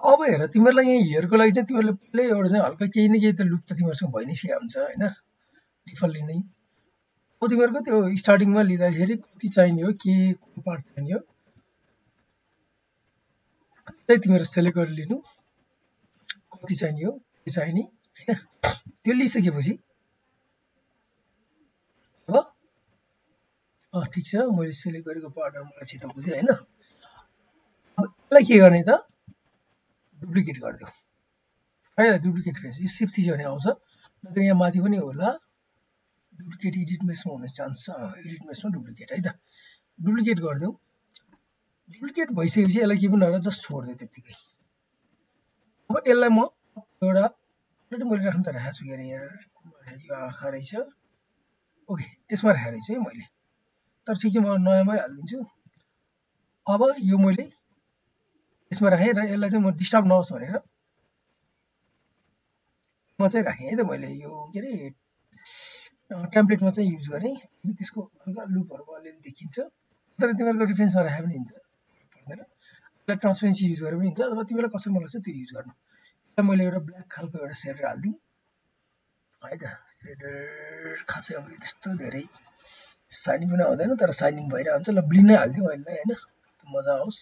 अब हेर तिमीहरूलाई यहाँ हेयरको लागि चाहिँ तिमीहरूले पहिल्यै एउटा चाहिँ हल्का केही न केही त लुप त तिमीहरूसँग भइ नै सकेको हुन्छ होइन डिफल्टली नै। अब तिमीहरूको त्यो स्टार्टिङमा लिँदाखेरि कति चाहिने हो के पार्ट चाहिने हो त्यही तिमीहरू सेलेक्ट गरेर लिनु कति चाहिने हो के चाहिने होइन। त्यो लिइसकेपछि अब ठिक छ मैले सेलेक्ट गरेको पार्टहरू मलाई छिटो बुझेँ होइन। अब यसलाई के गर्ने त डुप्लिकेट गरिदेऊ है डुप्लिकेट फेस यो सिफ्ट थिच्यो भने आउँछ नत्र यहाँ माथि पनि होला डुप्लिकेट एडिट मेसमा हुन चान्स छ एडिट मेसमा डुप्लिकेट है त डुप्लिकेट गरिदेऊ। डुप्लिकेट भइसकेपछि यसलाई के पनि नगर जस्ट छोडिदियो त्यत्तिकै। अब यसलाई म एउटा अलरेडी मैले राख्नु त राखेको छु के अरे यहाँ यो आँखा रहेछ ओके यसमा राखेको रहेछु है मैले तर ठिक चाहिँ म नयाँमै हालिदिन्छु। अब यो मैले यसमा राखेँ र यसलाई चाहिँ म डिस्टर्ब नहोस् भनेर म चाहिँ राखेँ है त मैले यो के अरे टेम्प्लेटमा चाहिँ युज गरेँ त्यसको हल्का लुपहरू अलिअलि देखिन्छ तर तिमीहरूको रिफरेन्समा राखे पनि हुन्छ पर्दैन। यसलाई ट्रान्सपेरेन्सी युज गरेर पनि हुन्छ अथवा तिमीलाई कसरी मन लाग्छ त्यो युज गर्नु। यसलाई मैले एउटा ब्ल्याक खालको एउटा सेडर हालिदिउँ है त सेडर खासै अब त्यस्तो धेरै साइनिङ पनि आउँदैन तर साइनिङ भइरहेको हुन्छ। ल ब्लिन नै हालिदिउँ अहिले होइन मजा आओस्।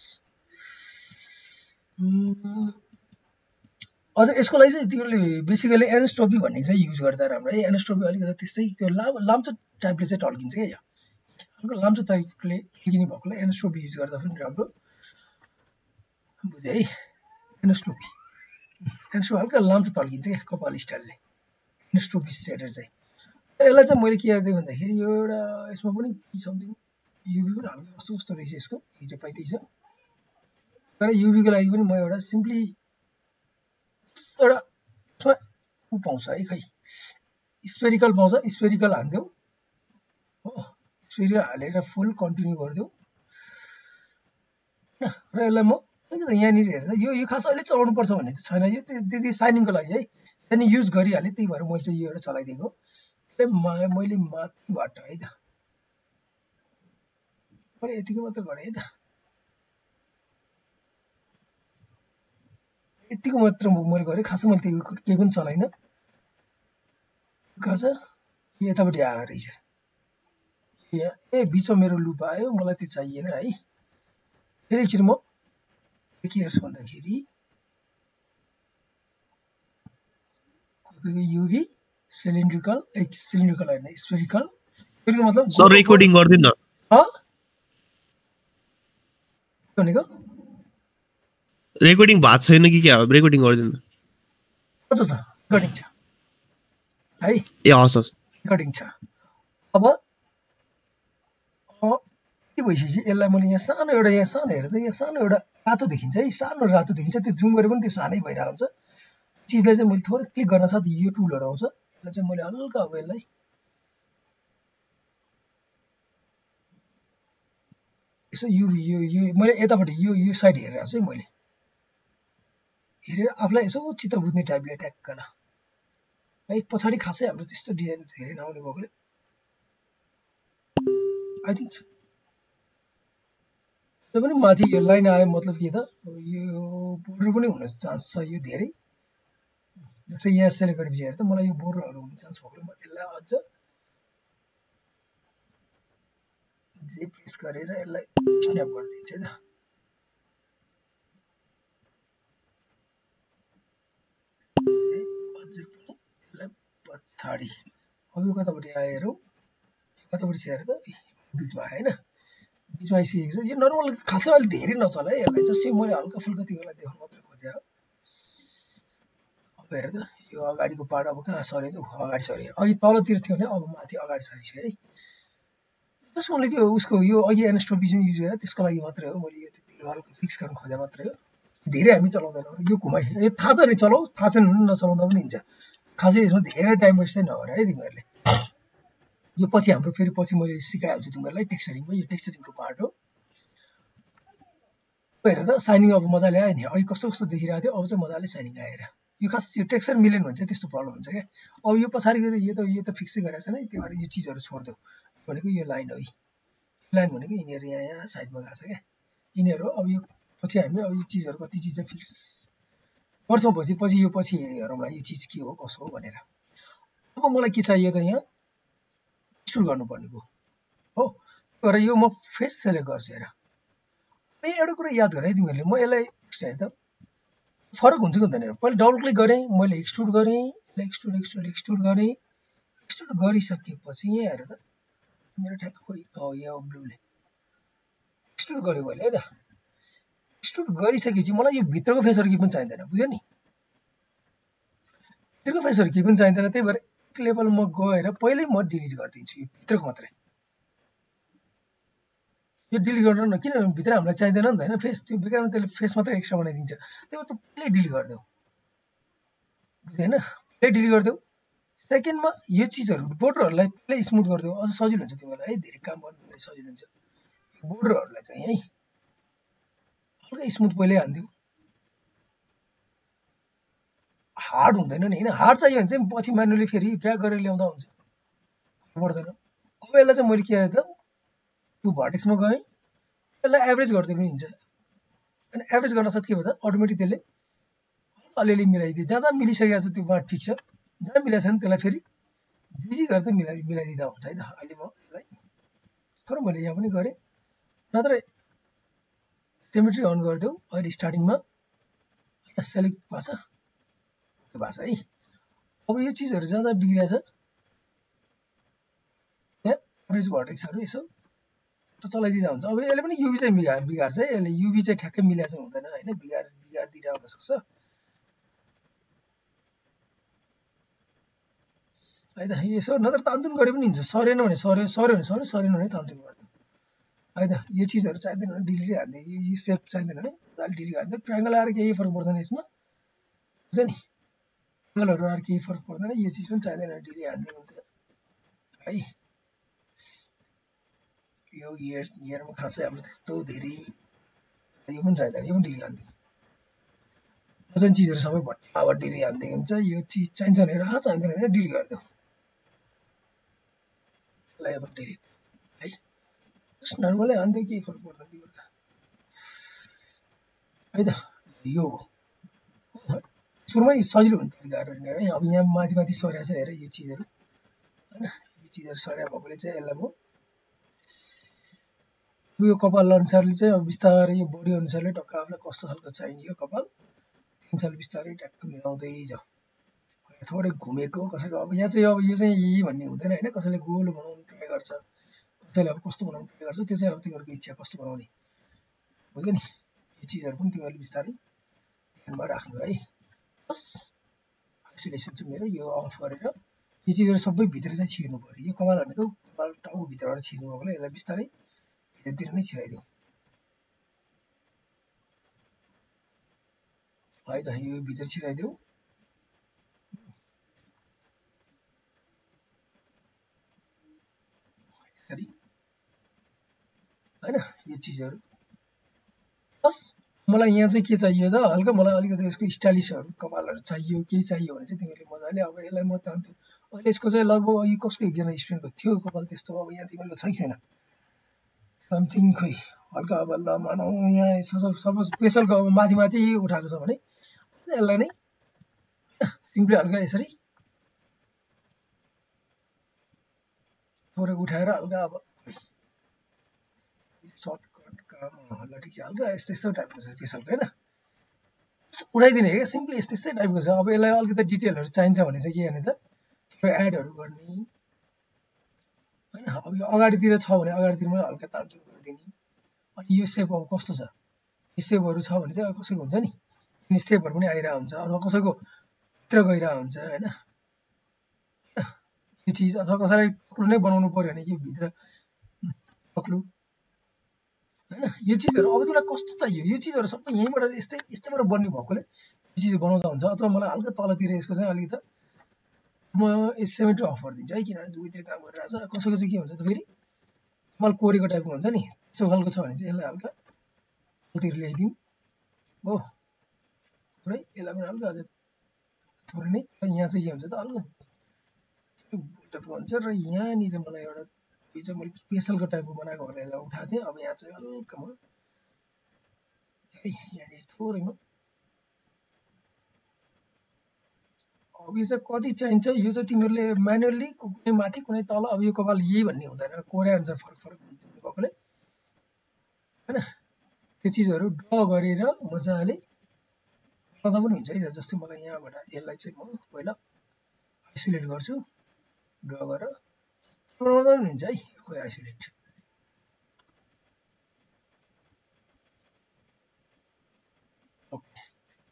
अझ यसको लागि चाहिँ तिमीले बेसिकली एनएसटोपी भन्ने चाहिँ युज गर्दा राम्रो है। एनएसटोपी अलिकति त्यस्तै त्यो लाम्चो टाइपले चाहिँ टल्किन्छ क्या यो लाम्चो टाइपले टल्किने भएकोलाई एनएसटोपी युज गर्दा पनि राम्रो बुझ्यो है। एनएसटोपी हल्का लाम्चो टल्किन्छ क्या कपाल स्टाइलले एनएसटोपी सेडर चाहिँ। यसलाई चाहिँ मैले के गर्दै भन्दाखेरि यो एउटा यसमा पनि समथिङ युभी पनि हल्का कस्तो कस्तो रहेछ यसको हिजो पाइँदै छ तर युभीको लागि पनि म एउटा सिम्पली एउटा ऊ पाउँछ है खै स्पेरिकल पाउँछ स्पेरिकल हालिदेऊ हो स्पेरिकल हालेर फुल कन्टिन्यू गरिदेऊ र यसलाई म यहाँनिर हेर्दा यो खास अहिले चलाउनु पर्छ भन्ने चाहिँ छैन यो त्यति साइनिङको लागि है त्यहाँदेखि युज गरिहालेँ त्यही भएर मैले चाहिँ यो एउटा चलाइदिएको मैले माथिबाट है त मैले यतिको मात्र गरेँ है त यतिको मात्र मैले गरेँ खासै मैले त्यो केही पनि चलाइनँ गर्छ यो यतापट्टि आएर रहेछ ए बिचमा मेरो लुप आयो मलाई त्यो चाहिएन है। फेरि एकचोटि म के हेर्छु भन्दाखेरि युभी सिलिन्ड्रिकल होइन स्पेरिकल मतलब सर रेकर्डिङ गर्दिन भनेको रेकर्डिङ भएको छैन कि क्या रेकर्डिङ गर्दिन कस्तो छ रेकर्डिङ छ है ए हस् रेकर्डिङ छ। अब के भइसकेपछि यसलाई मैले यहाँ सानो हेर्दा यहाँ सानो एउटा रातो देखिन्छ है सानो रातो देखिन्छ त्यो जुम गरे पनि त्यो सानै भइरहेको हुन्छ चिजलाई चाहिँ मैले थोरै क्लिक गर्न साथ यो टुलहरू आउँछ यसलाई चाहिँ मैले हल्का अब यसलाई यसो युभी यो मैले यतापट्टि यो साइड हेरेर चाहिँ मैले हेरेर आफूलाई यसो चित्त बुझ्ने टाइपले ट्याक्क ल है पछाडि खासै हाम्रो त्यस्तो डिजाइन धेरै नआउने भएकोले आई थिङ्क त्यो पनि माथि यो लाइन आयो मतलब के त यो बोर्डर पनि हुन चान्स छ यो धेरै जस्तै यहाँ सेलेक्ट गरेपछि हेर्दा मलाई यो बोर्डरहरू हुन चान्स भएकोले म यसलाई अझ रिप्लेस गरेर यसलाई स्न्याप गरिदिन्छु है त अझै पनि यसलाई पछाडि अब यो कतापट्टि आयो हेरौँ कतापट्टि छ हेर त बिचमा आयो होइन बिचमा आइसकेको छ यो नर्मल खासै अहिले धेरै नचला है यसलाई जस्तै मैले हल्का फुल्का तिमीलाई देखाउनु मात्रै खोजेँ हो। अब हेर त यो अगाडिको पार्ट अब कहाँ सर्यो त अगाडि सर्यो अघि तलतिर थियो भने अब माथि अगाडि सरिसक्यो है जस्ट मैले त्यो उसको यो अघि एनएसटोपी जुन युज गरेर त्यसको लागि मात्रै हो मैले यो त्यति हल्का फिक्स गर्न खोजे मात्रै हो धेरै हामी चलाउँदैनौँ यो घुमाइ यो थाहा छ नि चलाऊ थाहा छैन भने नचलाउँदा पनि हुन्छ खासै यसमा धेरै टाइम वेस्ट चाहिँ नगर है तिमीहरूले यो पछि हाम्रो फेरि पछि मैले सिकाइहाल्छु तिमीहरूलाई टेक्सचरिङमा यो टेक्सचरिङको पार्ट हो। हेर त साइनिङ अब मजाले आयो नि अघि कस्तो कस्तो देखिरहेको थियो अब चाहिँ मजाले साइनिङ आएर यो खास यो टेक्सचर मिलेन भने चाहिँ त्यस्तो प्रब्लम हुन्छ क्या। अब यो पछाडिको यो त फिक्सै गरेको छैन है त्यही भएर यो चिजहरू छोडिदेऊ भनेको यो लाइन हो लाइन भनेको यिनीहरू यहाँ साइडमा गएको छ क्या यिनीहरू अब यो पछि हामी अब यो चिजहरू कति चिज चाहिँ फिक्स वर्षौँपछि पछि यो पछि हेरौँला यो चिज के हो कसो हो भनेर। अब मलाई के चाहियो त यहाँ एक्सट्रुड गर्नुपर्ने भयो हो। तर यो म फेस सेलेक्ट गर्छु हेर। यहाँ एउटा कुरा याद गर है तिमीहरूले, म यसलाई हेर त फरक हुन्छ कि हुँदैन। पहिले डबल क्लिक गरेँ, मैले एक्सट्रुड गरेँ, एक्सट्रुड एक्सट्रुड एक्सट्रुड गरेँ। एक्सट्रुड गरिसकेपछि यहाँ हेर त मेरो ठ्याक्क खोइ यहाँ ब्लूले एक्सट्रुड गरेँ मैले है त। एक्सट्रुड गरिसकेपछि मलाई यो भित्रको फेसहरू केही पनि चाहिँदैन, बुझ्यो नि? भित्रको फेसहरू केही पनि चाहिँदैन, त्यही भएर एक लेभल म गएर पहिल्यै म डिलिट गरिदिन्छु यो भित्रको मात्रै। यो डिलिट गर्नु न, किनभने भित्र हामीलाई चाहिँदैन नि त होइन फेस, त्यो बेकारमा त्यसले फेस मात्रै एक्स्ट्रा बनाइदिन्छ। त्यही भएर त पहिल्यै डिलिट गरिदेऊ, बुझ्दैन? पहिल्यै डिलिट गरिदेऊ। सेकेन्डमा यो चिजहरू बोर्डरहरूलाई पहिल्यै स्मुथ गरिदेऊ, अझ सजिलो हुन्छ तिमीलाई है, धेरै काम गर्नु सजिलो हुन्छ। बोर्डरहरूलाई चाहिँ है हल्का स्मुथ पहिल्यै हानिदेऊ। हार्ड हुँदैन नि होइन, हार्ड चाहियो भने चाहिँ पछि म्यानुअली फेरि ड्र्याग गरेर ल्याउँदा हुन्छ, पर्दैन। अब यसलाई चाहिँ मैले के गरेँ त त्यो भर्टेक्समा गएँ, यसलाई एभरेज गर्दै पनि हुन्छ। अनि एभरेज गर्न साथ के भयो त अटोमेटिक त्यसले अलिअलि मिलाइदियो, जहाँ जहाँ मिलिसकेको छ त्यो ठिक छ, जहाँ मिलाएको छैन त्यसलाई फेरि बिजी गरेर त मिलाइदिँदा हुन्छ है त। अहिले म यसलाई तर मैले यहाँ पनि गरेँ, नत्र सिमेट्री अन गरिदेऊ। अहिले स्टार्टिङमा सेलेक्ट भएको छ, भएको छ है। अब यो चिजहरू जहाँ जहाँ बिग्रिएको छ त्यहाँ एभरेज भर्टेक्सहरू यसो चलाइदिँदा हुन्छ। अब यसले पनि युभी चाहिँ बिगार्छ है, यसले युभी चाहिँ ठ्याक्कै मिलाएको चाहिँ हुँदैन होइन, बिगारिदिएर हुन सक्छ है त। यसो नत्र तानतुन गरे पनि हुन्छ, सरेन भने सर्यो भने सरेन भने तानतुन गरिदिउँ है त। यो चिजहरू चाहिँदैन भने डिलिटै हानिदियो, यो सेप चाहिँदैन भने अहिले डिलिट हानिदियो। ट्रायङ्गल आएर केही फरक पर्दैन यसमा, बुझ्छ नि? ट्रायङ्गलहरू आएर केही फरक पर्दैन, यो चिज पनि चाहिँदैन भने डिलिट हानिदिनु हुन्छ है। यो इयरमा खासै हाम्रो त्यस्तो धेरै यो पनि चाहिँदैन, यो पनि डिलिट हानिदिनु। नचाहिने चिजहरू सबै भट्टाभट डिलिट हानिदिएको हुन्छ। यो चिज चाहिन्छ भने चाहिँदैन भने डिलिट गरिदेऊ, यसलाई अब डिलिट है, नर्मलै हानिदियो केही फरक पर्दैन त्यो है त। यो सुरुमै सजिलो हुन्छ तरिकाहरू है। अब यहाँ माथि माथि सरेको छ हेर यो चिजहरू होइन, यो चिजहरू सरेको भएकोले चाहिँ यसलाई म यो कपाल अनुसारले चाहिँ अब बिस्तारै यो बडी अनुसारले टक्क आफूलाई कस्तो खालको चाहिने यो कपाल अनुसारले बिस्तारै ट्याक्क मिलाउँदै जाऊ। थोरै घुमेको कसैको अब यहाँ चाहिँ अब यो चाहिँ यही भन्ने हुँदैन होइन, कसैले गोलो बनाउनु ट्राई गर्छ, कसैले अब कस्तो बनाउनु ट्राई गर्छ, त्यो चाहिँ अब तिमीहरूको इच्छा कस्तो बनाउने, बुझ्यो नि? यो चिजहरू पनि तिमीहरूले बिस्तारै ध्यानमा राख्नु है। बस आइसोलेसन चाहिँ मेरो यो अफ गरेर यो चिजहरू सबै भित्र चाहिँ छिर्नु पऱ्यो। यो कपाल भनेको कपाल टाउको भित्रबाट छिर्नु भएकोले यसलाई बिस्तारै भित्रतिर नै छिराइदेऊ है त। यो भित्र छिराइदेऊ होइन यो चिजहरू। बस मलाई यहाँ चाहिँ के चाहियो त हल्का मलाई अलिकति यसको स्टाइलिसहरू कपालहरू चाहियो, केही चाहियो भने चाहिँ तिमीले मजाले अब यसलाई म तान्छु। अहिले यसको चाहिँ लगभग यो कसको एकजना स्टुडेन्टको थियो कपाल त्यस्तो, अब यहाँ तिमीहरूको छैन समथिङ खोइ हल्का। अब ल मानौँ यहाँ सपोज स्पेसलको अब माथि माथि उठाएको छ भने यसलाई नै सिम्पली हल्का यसरी थोरै उठाएर हल्का अब सर्टकट काम ल ठिक छ, हल्का यस्तो यस्तो टाइपको छ स्पेसलको होइन, उठाइदिने क्या सिम्पली यस्तो यस्तै टाइपको छ। अब यसलाई अलिकति डिटेलहरू चाहिन्छ भने चाहिँ के गर्ने त एडहरू गर्ने होइन। अब यो अगाडितिर छ भने अगाडितिर पनि हल्का तालतुल गरिदिने। अनि यो सेप अब कस्तो छ, यो सेपहरू छ भने चाहिँ कसैको हुन्छ नि अनि सेपहरू पनि आइरहेको हुन्छ, अथवा कसैको भित्र गइरहेको हुन्छ होइन। यो चिज अथवा कसैलाई टक्लु नै बनाउनु पर्यो भने यो भित्र टक्लु होइन। यो चिजहरू अब तिमीलाई कस्तो चाहियो, यो चिजहरू सबै यहीँबाट यस्तैबाट बन्ने भएकोले यो चिज बनाउँदा हुन्छ। अथवा मलाई हल्का तलतिर यसको चाहिँ अलिकति म सिमेट्री अफ गरिदिन्छु है, किनभने दुवैतिर काम गरिरहेको छ। कसैको चाहिँ के हुन्छ त फेरि कपाल कोरेको टाइपको हुन्छ नि, त्यस्तो खालको छ भने चाहिँ यसलाई हल्का तलतिर ल्याइदिउँ हो थोरै, यसलाई पनि हल्का अझ थोरै नै। यहाँ चाहिँ के हुन्छ त हल्का टाइपको हुन्छ र यहाँनिर मलाई एउटा यो चाहिँ मैले स्पेसलको टाइपको बनाएको भनेर यसलाई उठाएको थिएँ। अब यहाँ चाहिँ हल्का म है यहाँनिर थोरै म अब यो चाहिँ कति चाहिन्छ यो चाहिँ तिमीहरूले म्यानुअली कुनै माथि कुनै तल अब यो कपाल यही भन्ने हुँदैन कोर्या हुन्छ फरक फरक हुन्छ भएकोले हैन त्यो चिजहरू ड्र गरेर मजाले गर्दा पनि हुन्छ है जस्तै मलाई यहाँबाट यसलाई चाहिँ म पहिला आइसोलेट गर्छु ड्र गरेर बनाउँदा पनि हुन्छ है खोइ आइसोलेट ओके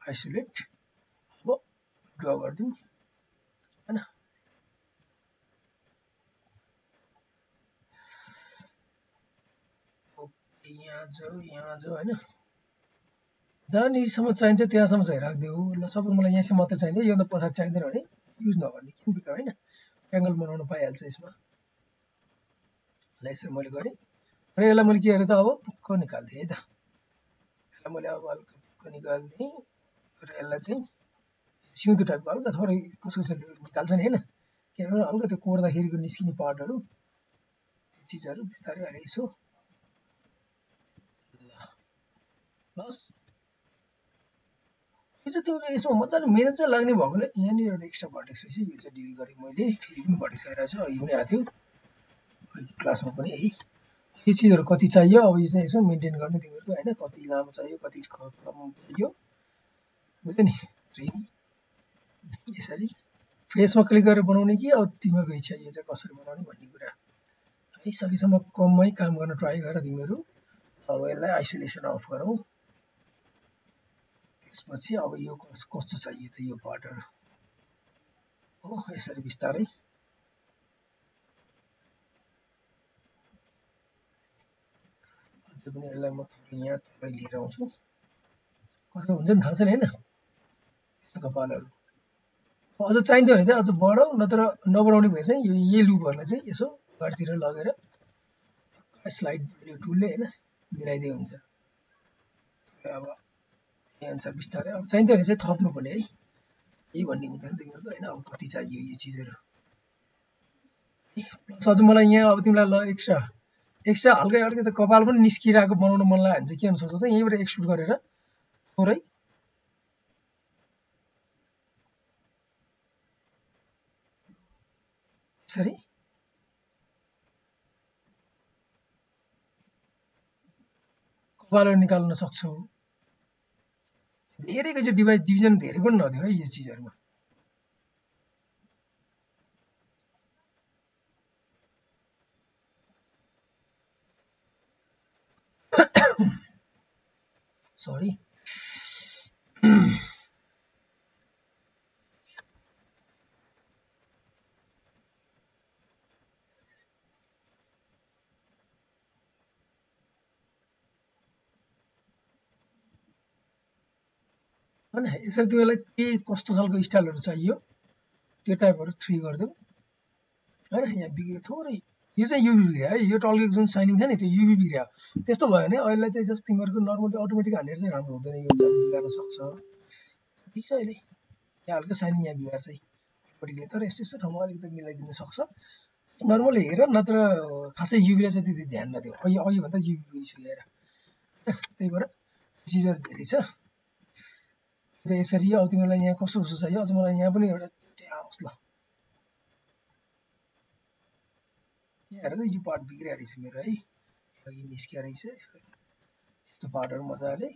आइसोलेट अब ड्र गरिदिउँ हैन ओके यहाँ जो हैन जहाँनिरसम्म चाहिन्छ त्यहाँसम्म चाहिँ राखिदेऊ ल सपोज मलाई यहाँसम्म मात्रै चाहिन्छ यो त पछाडि चाहिँदैन भने युज नगर्ने किन बिका होइन एङ्गल बनाउन पाइहाल्छ यसमा ल यसरी मैले गरेँ र यसलाई मैले के गरेँ त अब पुक्क निकाल्दिएँ है त यसलाई मैले अब हल्का पुक्क निकाल्दिएँ र यसलाई चाहिँ सिउँदो टाइपको हल्का थोरै कसले निकाल्छ नि होइन किनभने हल्का त्यो कोर्दाखेरिको निस्किने पार्टहरू चिजहरू बिस्तारै अहिले यसो प्लस यो चाहिँ तिमीले यसमा मजाले मेहनत चाहिँ लाग्ने भएकोले यहाँनिर एउटा एक्स्ट्रा भर्टेक्स रहेछ यो चाहिँ डिलिट गरेँ मैले फेरि पनि भर्टेक्स आइरहेको छ अघि पनि आएको थियो क्लासमा पनि है यो चिजहरू कति चाहियो अब यो चाहिँ यसो मेन्टेन गर्ने तिमीहरूको होइन कति लामो चाहियो कति कम चाहियो बुझ्यो नि यसरी फेसमा क्लिक गरेर बनाउने कि अब तिमीहरूको इच्छा यो चाहिँ कसरी बनाउने भन्ने कुरा है सकेसम्म कममै काम गर्न ट्राई गर तिमीहरू अब यसलाई आइसोलेसन अफ गरौँ त्यसपछि अब यो कस्तो चाहियो त यो पार्टहरू हो यसरी बिस्तारै अझै पनि यसलाई म यहाँ थोरै लिएर आउँछु कस्तो हुन्छ नि थाहा छैन होइन कपालहरू अझ चाहिन्छ भने चाहिँ अझ बढाऊ नत्र नबढाउने भए चाहिँ यही लुपहरूलाई चाहिँ यसो अगाडितिर लगेर स्लाइड टुलले होइन मिलाइदिए हुन्छ अब यही अनुसार बिस्तारै अब चाहिन्छ भने चाहिँ थप्नु पर्ने है यही भन्ने हुँदैन तिमीहरूको होइन अब कति चाहियो यो चिजहरू प्लस अझ मलाई यहाँ अब तिमीलाई ल एक्स्ट्रा हल्का अलिकति कपाल पनि निस्किरहेको बनाउन मन लाग्यो भने चाहिँ के हुन सक्छ त यहीँबाट एक्सट्रुड गरेर थोरै यसरी कपालहरू निकाल्न सक्छौ धेरैको चाहिँ डिभिजन धेरै पनि नदियो है यो चिजहरूमा सरी हैन यसरी तिमीलाई के कस्तो खालको स्टाइलहरू चाहियो त्यो टाइपहरू 3 गरिदेऊ हैन यहाँ बिग्रियो थोरै यो चाहिँ युभी बिग्रियो है यो टल्केको जुन साइनिङ छ नि त्यो युभी बिग्रियो त्यस्तो भयो भने अहिले चाहिँ जस्ट तिमीहरूको नर्मली अटोमेटिक हानेर चाहिँ राम्रो हुँदैन यो चाहिँ बिगार्न सक्छ ठिक छ अहिले यहाँ हल्का साइनिङ यहाँ बिगार्छ है अटोमेटिकली तर यस्तो यस्तो ठाउँमा अलिकति मिलाइदिन सक्छ नर्मली हेर नत्र खासै युभीलाई चाहिँ त्यति ध्यान नदियो अघि भन्दा युभी बिग्रिसक्यो हेर त्यही भएर चिजहरू धेरै छ यसरी अब तिमीलाई यहाँ कस्तो कस्तो चाहियो अझ मलाई यहाँ पनि एउटा आओस् ल यहाँ हेर त यो पार्ट बिग्रिया रहेछ मेरो है अघि निस्किया रहेछ यस्तो पार्टहरू मजाले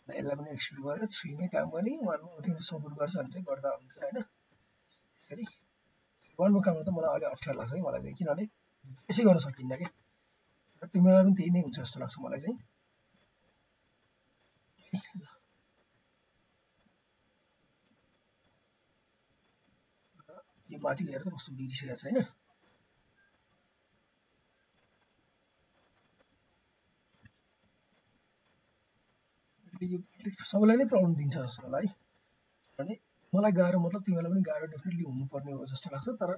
यसलाई पनि एक्सट्रुड गरेर 3 मै काम गर्ने 1 मा तिमीले सपोर्ट गर्छ भने चाहिँ गर्दा हुन्छ हैन फेरि 1 मा काम गर्दा मलाई अलि अप्ठ्यारो लाग्छ है मलाई चाहिँ किनभने यसै गर्न सकिन्न के तिमीलाई पनि त्यही नै हुन्छ जस्तो लाग्छ मलाई चाहिँ यो माथि हेरेर त कस्तो बिग्रिसकेको छ हैन यो सबैलाई नै प्रब्लम दिन्छ जस्तो मलाई भने मलाई गाह्रो मतलब तिमीलाई पनि गाह्रो डेफिनेटली हुनुपर्ने हो जस्तो लाग्छ तर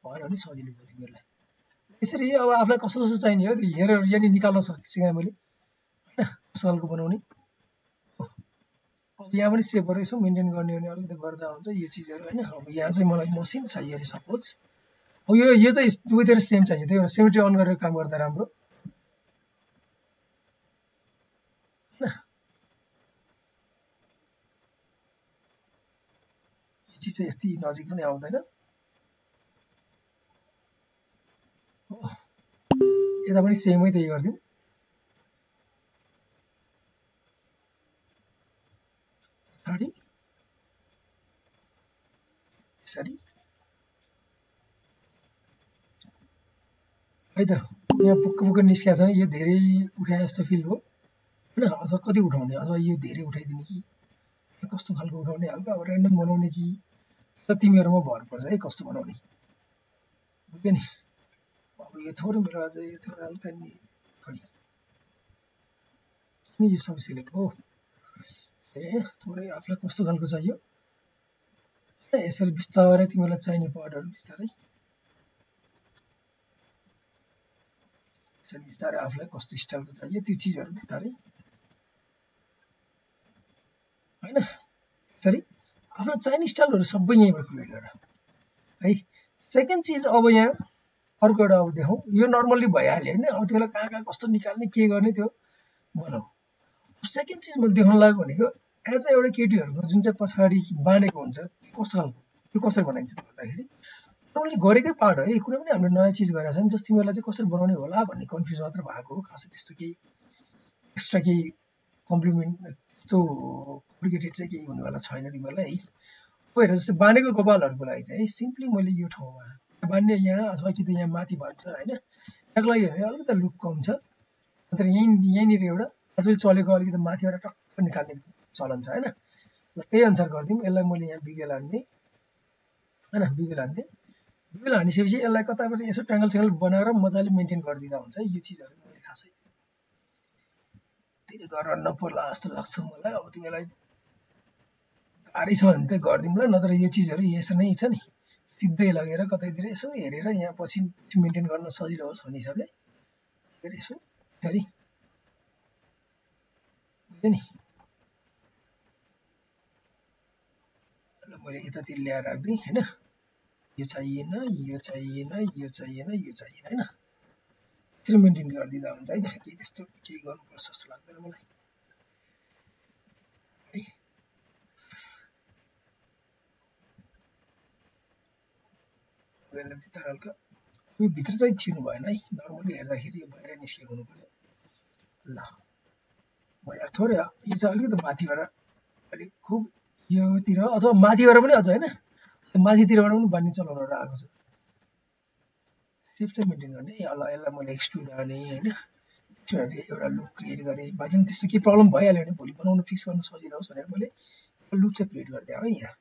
भएन भने सजिलो हो तिमीहरूलाई यसरी अब आफूलाई कस्तो कस्तो चाहिने हो त्यो हेरेर यहाँनिर निकाल्न सिकाएँ मैले हैन कस्तो खालको बनाउने अब यहाँ पनि सेपहरू यसो मेन्टेन गर्ने हो भने अलिकति गर्दा हुन्छ यो चिजहरू हैन अब यहाँ चाहिँ मलाई मसिन चाहियो अरे सपोज अब यो चाहिँ दुवैतिर सेम चाहियो त्यही भएर सिमेट्री अन गरेर काम गर्दा राम्रो चिज चाहिँ यति नजिक पनि आउँदैन यता पनि सेमै त्यही गर्दिउँ पछाडि यसरी है त यहाँ पुक्क पुक्क निस्किया छ यो धेरै उठाए जस्तो फिल हो हैन अथवा कति उठाउने अथवा यो धेरै उठाइदिने कि कस्तो खालको उठाउने हल्का र्यान्डम बनाउने कि त तिमीहरुमा भर पर्छ है कस्तो बनाउने बुझ्यो नि अब यो थोरै मेरो अझ यो थोरै हल्का नि खै नि यो सब सिलेक्ट हो थोरै आफुलाई कस्तो खालको चाहियो यसरी बिस्तारै तिमीलाई चाहिने पार्टहरु बिस्तारै बिस्तारै आफुलाई कस्तो स्टाइलको चाहियो त्यो चीजहरु बिस्तारै हैन यसरी आफुलाई चाहिने स्टाइलहरु सबै यहीँबाट क्रिएट गर है सेकेन्ड चीज अब यहाँ अर्को एउटा अब देखाउँ यो नर्मली भइहाल्यो हैन अब तिमीलाई कहाँ कस्तो निकाल्ने के गर्ने त्यो बनाऊ सेकेन्ड चीज मैले देखाउन लाग्यो भनेको एज एउटा केटीहरुको जुन चाहिँ पछाडी बाँडेको हुन्छ कस्तो खालको त्यो कसरी बनाइन्छ त भन्दाखेरि नर्मली गरेकै पार्ट हो है कुनै पनि हामीले नयाँ चीज गरेका छन् जस तिमीलाई चाहिँ कसरी बनाउने होला भन्ने कन्फ्युज मात्र भएको हो खासै त्यस्तो केही एक्स्ट्रा केही कम्प्लिमेन्ट त्यस्तो कम्प्लिकेटेड चाहिँ केही हुनेवाला छैन तिमीलाई है भएर जस्तै बाँडेको कपालहरुको लागि चाहिँ सिम्पली मैले यो ठाउँमा बाँड्ने यहाँ अथवा कि त यहाँ माथि बाँड्छ हैन त्यसको लागि भने अलिकति लुक कम छ नत्र यहीँनिर एउटा आजकल चलेको अलिकति माथिबाट टक्क निकाल्ने चलन छ हैन ल त्यही अनुसार गर्दिम यसलाई मैले यहाँ बिबेल हान्दिए हैन बिबेल हान्दिए बिबेल हानिसकेपछि यसलाई कताबाट यसो ट्रायंगल सेंगल बनाएर मजाले मेन्टेन गरिदिँदा हुन्छ यो चीजहरु मैले खासै त्यही गर्न नपर्ला जस्तो लाग्छ मलाई अब तिमीलाई गाह्रै छ भने चाहिँ गर्दिमला नत्र यो चीजहरु यसो नै छ नि सिधै लगेर कतैतिर यसो हेरेर यहाँ पछि मेन्टेन गर्न सजिलो होस् भन्ने हिसाबले यसो गरी बुझ्यो नि ल मैले यतातिर ल्याएर राख्दिए हैन यो चाहिएन यो चाहिएन यो चाहिएन यो चाहिएन हैन त्यसरी मेन्टेन गरिदिँदा हुन्छ है त केही त्यस्तो केही गर्नुपर्छ जस्तो लाग्दैन मलाई है भित्र हल्का यो भित्र चाहिँ छिर्नु भएन है नर्मली हेर्दाखेरि यो बाहिर निस्केको हुनु पर्यो ल मैले थोरै यो चाहिँ अलिकति माथिबाट अलि खुब योतिर अथवा माथिबाट पनि अझ हैन माथितिरबाट पनि बान्ने चलाउनहरु आएको छ सेफ चाहिँ मेन्टेन गर्ने यसलाई मैले एक्सट्रुड हाने हैन एउटा लुक क्रिएट गरे बाइचान्स त्यस्तो केही प्रब्लम भइहाल्यो भने भोलि बनाउन फिक्स गर्न सजिलो होस् भनेर मैले लुक चाहिँ क्रिएट गरिदिए है यहाँ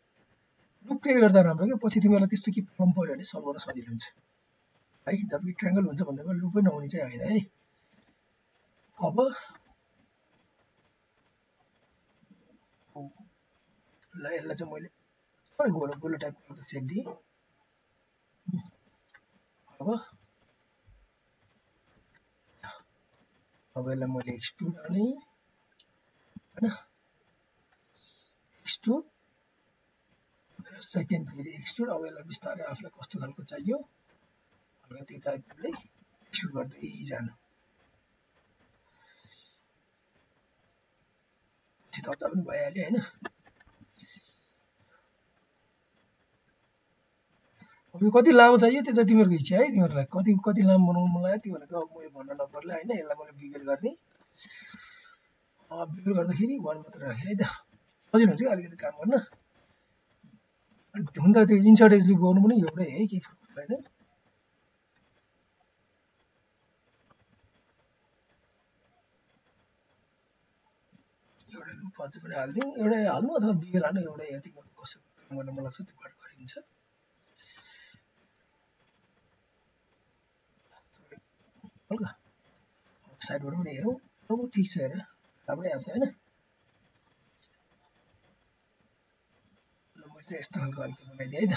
लुक क्रिएट गर्दा राम्रो के पछि तिमीलाई त्यस्तो केही प्रब्लम पर्यो भने सल्भ गर्न सजिलो हुन्छ है जब ट्रायंगल हुन्छ भन्दैमा लुकै नहुने चाहिँ हैन है अब ल यसलाई चाहिँ मैले थोरै गोलो गोलो टाइपको सेप दिए अब यसलाई मैले एक्सट्रुड हाने हैन एक्सट्रुड सेकेन्ड फेरि एक्सट्रुड अब यसलाई बिस्तारै आफुलाई कस्तो खालको चाहियो हल्का त्यो टाइपले एक्सट्रुड गर्दै जानु छिटौटा पनि भइहाल्यो हैन अब यो कति लामो चाहियो त्यो चाहिँ तिमीहरुको इच्छा है तिमीहरुलाई कति लामो बनाउनु मन लाग्यो त्यो भनेको अब मैले भन्न नपर्ला हैन यसलाई मैले बिबेल गर्दिए बिबेल गर्दाखेरि वन मात्र राखे है त सजिलो हुन्छ अलिकति काम गर्न हुन त त्यो इन्सर्ट एज लुप गर्नु पनि एउटै है केही फरक छैन एउटा लुप अझै पनि हाल्दिउँ एउटै हाल्नु अथवा बिबेल हाल्नु एउटै हो तिमीहरुको कसरी काम गर्न मन लाग्छ त्यो पार्ट गरिन्छ हल्का साइडबाट पनि हेरौँ अब ठिक छ हेर राम्रै आछ हैन ल मैले यस्तो खालको हल्का बनाइदिए है त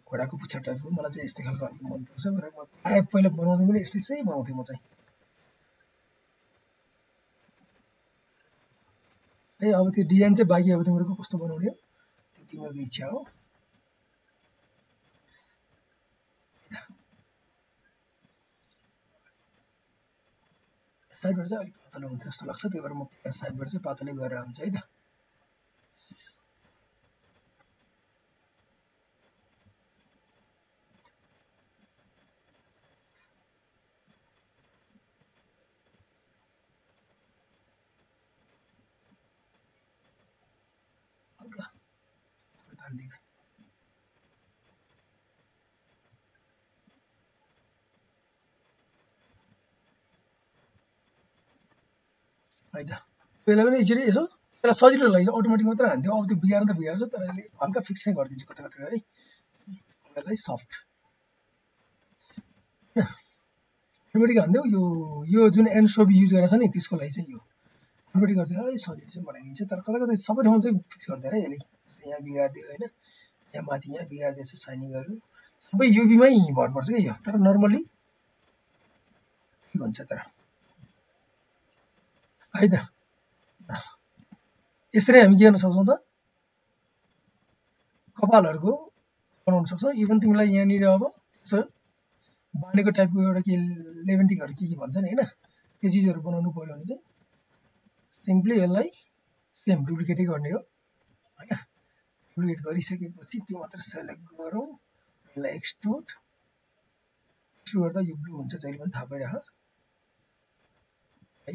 घोडाको पुच्छर टाइपको मलाई चाहिँ यस्तै खालको हल्का मन पर्छ र म प्राय पहिला बनाउँदै पनि यस्तै चाहिँ बनाउँथे म चाहिँ है अब त्यो डिजाइन चाहिँ बाँकी अब तिमीहरुको कस्तो बनाउने हो त्यो तिमीहरुको इच्छा हो साइडबाट चाहिँ अलिक पातलो हुन्छ जस्तो लाग्छ त्यही भएर म साइडबाट चाहिँ पातलै गरेर हुन्छ है त गान्धी है त त्यसलाई पनि एकचोटि यसो त्यसलाई सजिलो लाग्यो अटोमेटिक मात्र हान्थ्यो अब त्यो बिगार्न त बिगार्छ तर यसले हल्का फिक्स चाहिँ गरिदिन्छ कता कता है यसलाई सफ्ट अटोमेटिक हान्थ्यो यो जुन एन्सोबी युज गरेर छ नि त्यसको लागि चाहिँ यो अटोमेटिक गर्छ है सजिलो चाहिँ बनाइदिन्छ तर कता कता सबै ठाउँमा चाहिँ फिक्स गर्दैन है यसले यहाँ बिगारिदियो होइन यहाँ माथि यहाँ बिगारिदिएछ साइनिङहरू सबै युबीमै भर पर्छ क्या यो तर नर्मल्ली ठिक हुन्छ तर है त यसरी हामी के गर्न सक्छौँ त कपालहरूको बनाउन सक्छौँ इभन तिमीलाई यहाँनिर अब यसो बाँडेको टाइपको एउटा के लेभेन्टिङहरू के भन्छ नि होइन त्यो चिजहरू बनाउनु पऱ्यो भने चाहिँ सिम्पली यसलाई सेम डुप्लिकेटै गर्ने हो होइन डुप्लिकेट गरिसकेपछि त्यो मात्र सेलेक्ट गरौँ यसलाई एक्सट्रुड गर्दा यो ब्लू हुन्छ जहिले पनि थाहा पाइराख है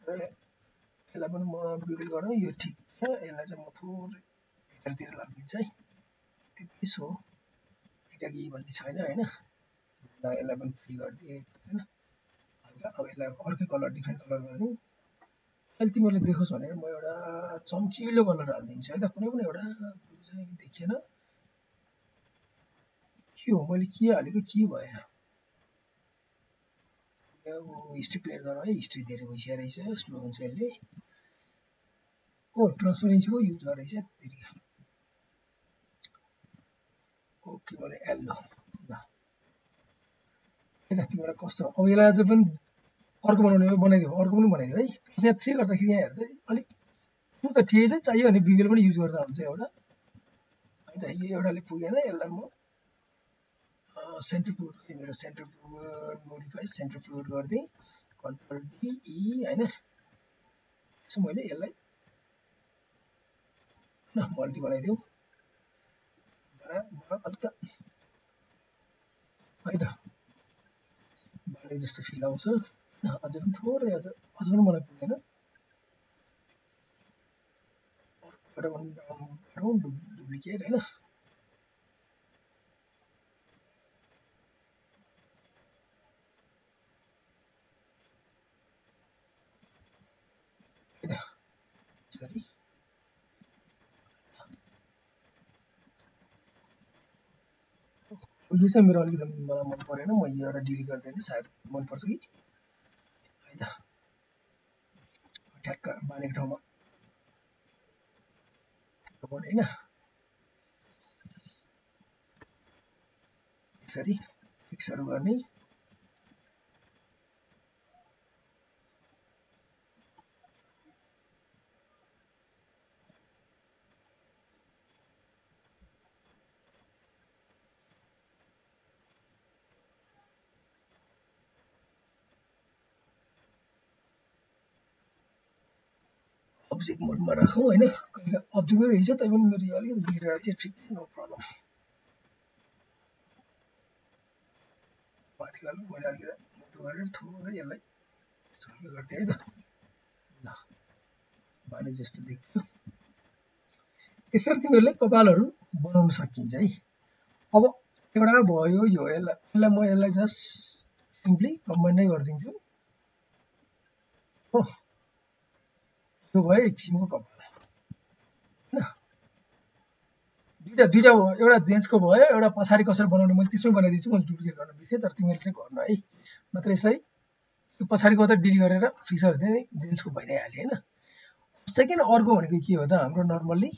र यसलाई पनि म बिल्ड गरौँ यो ठिक छ यसलाई चाहिँ म थोरै भित्रतिर लगिदिन्छु है त्यति सो एक्ज्याक्टली भन्ने छैन होइन यसलाई पनि फ्री गरिदिएँ होइन हल्का अब यसलाई अर्कै कलर डिफ्रेन्ट कलर गरिदिउँ अहिले तिमीहरूले देखोस् भनेर म एउटा चम्किलो कलर हालिदिन्छु है त कुनै पनि एउटा ब्लू चाहिँ देखिएन के हो मैले के हालेको के भयो हिस्ट्री क्लियर गरौँ है हिस्ट्री धेरै भइसकेको रहेछ स्लो हुन्छ यसले ट्रान्सपरेन्सी पो युज गरेछ फेरि ओके मैले एल्लो ल यता तिमीलाई कस्तो अब यसलाई अझै पनि अर्को बनाउने बनाइदियो अर्को पनि बनाइदियो है यहाँ 3 गर्दाखेरि यहाँ हेर्दै अलिक त ठिकै छ चाहियो भने बिबेल पनि युज गर्दा हुन्छ एउटा होइन यो एउटाले पुगेन यसलाई म सेन्ट्रिफ्युज मेरो सेन्ट्रिफ्युज मोडिफाई सेन्ट्रिफ्युज गरिदिएँ कन्ट्रोल डी ई होइन यसो मैले यसलाई मल्टी बनाइदिउँ हल्का है त बाँडे जस्तो फिल आउँछ अझ पनि थोरै अझ पनि मलाई पुगेन डुप्लिकेट होइन सरी यो चाहिँ मेरो अलिकति मलाई मन परेन म यो एउटा डिलिट गरिदिएँ सायद मनपर्छ कि है त ठ्याक्क बाँडेको ठाउँमा होइन यसरी फिक्सहरू गर्ने अब्जेक्ट मोडमा राखौँ होइन कहिले अब्जेक्टै रहेछ तै पनि मेरो यो अलिकति बिग्रेर चाहिँ ठिक नो प्रब्लम माथि गएर मैले अलिकति मोटो गरेर थोरै यसलाई सर्कल गरिदिएँ है त ल बाँडे जस्तो देख्यो यसरी तिमीहरूले कपालहरू बनाउन सकिन्छ है अब एउटा भयो यो यसलाई म यसलाई जस्ट सिम्पली कम्बाइन नै गरिदिन्छु हो यो भयो एक किसिमको कपाल होइन दुईटा एउटा जेन्ट्सको भयो एउटा पछाडि कसरी बनाउने मैले त्यसमै बनाइदिन्छु मैले डुप्लिकेट गर्न बिर्सेँ तर तिमीहरूले चाहिँ गर्नु है नत्र यसलाई यो पछाडिको मात्रै डिलिट गरेर फिक्सर चाहिँ जेन्ट्सको भइ नै हाल्यो होइन सेकेन्ड अर्को भनेको के हो त हाम्रो नर्मल्ली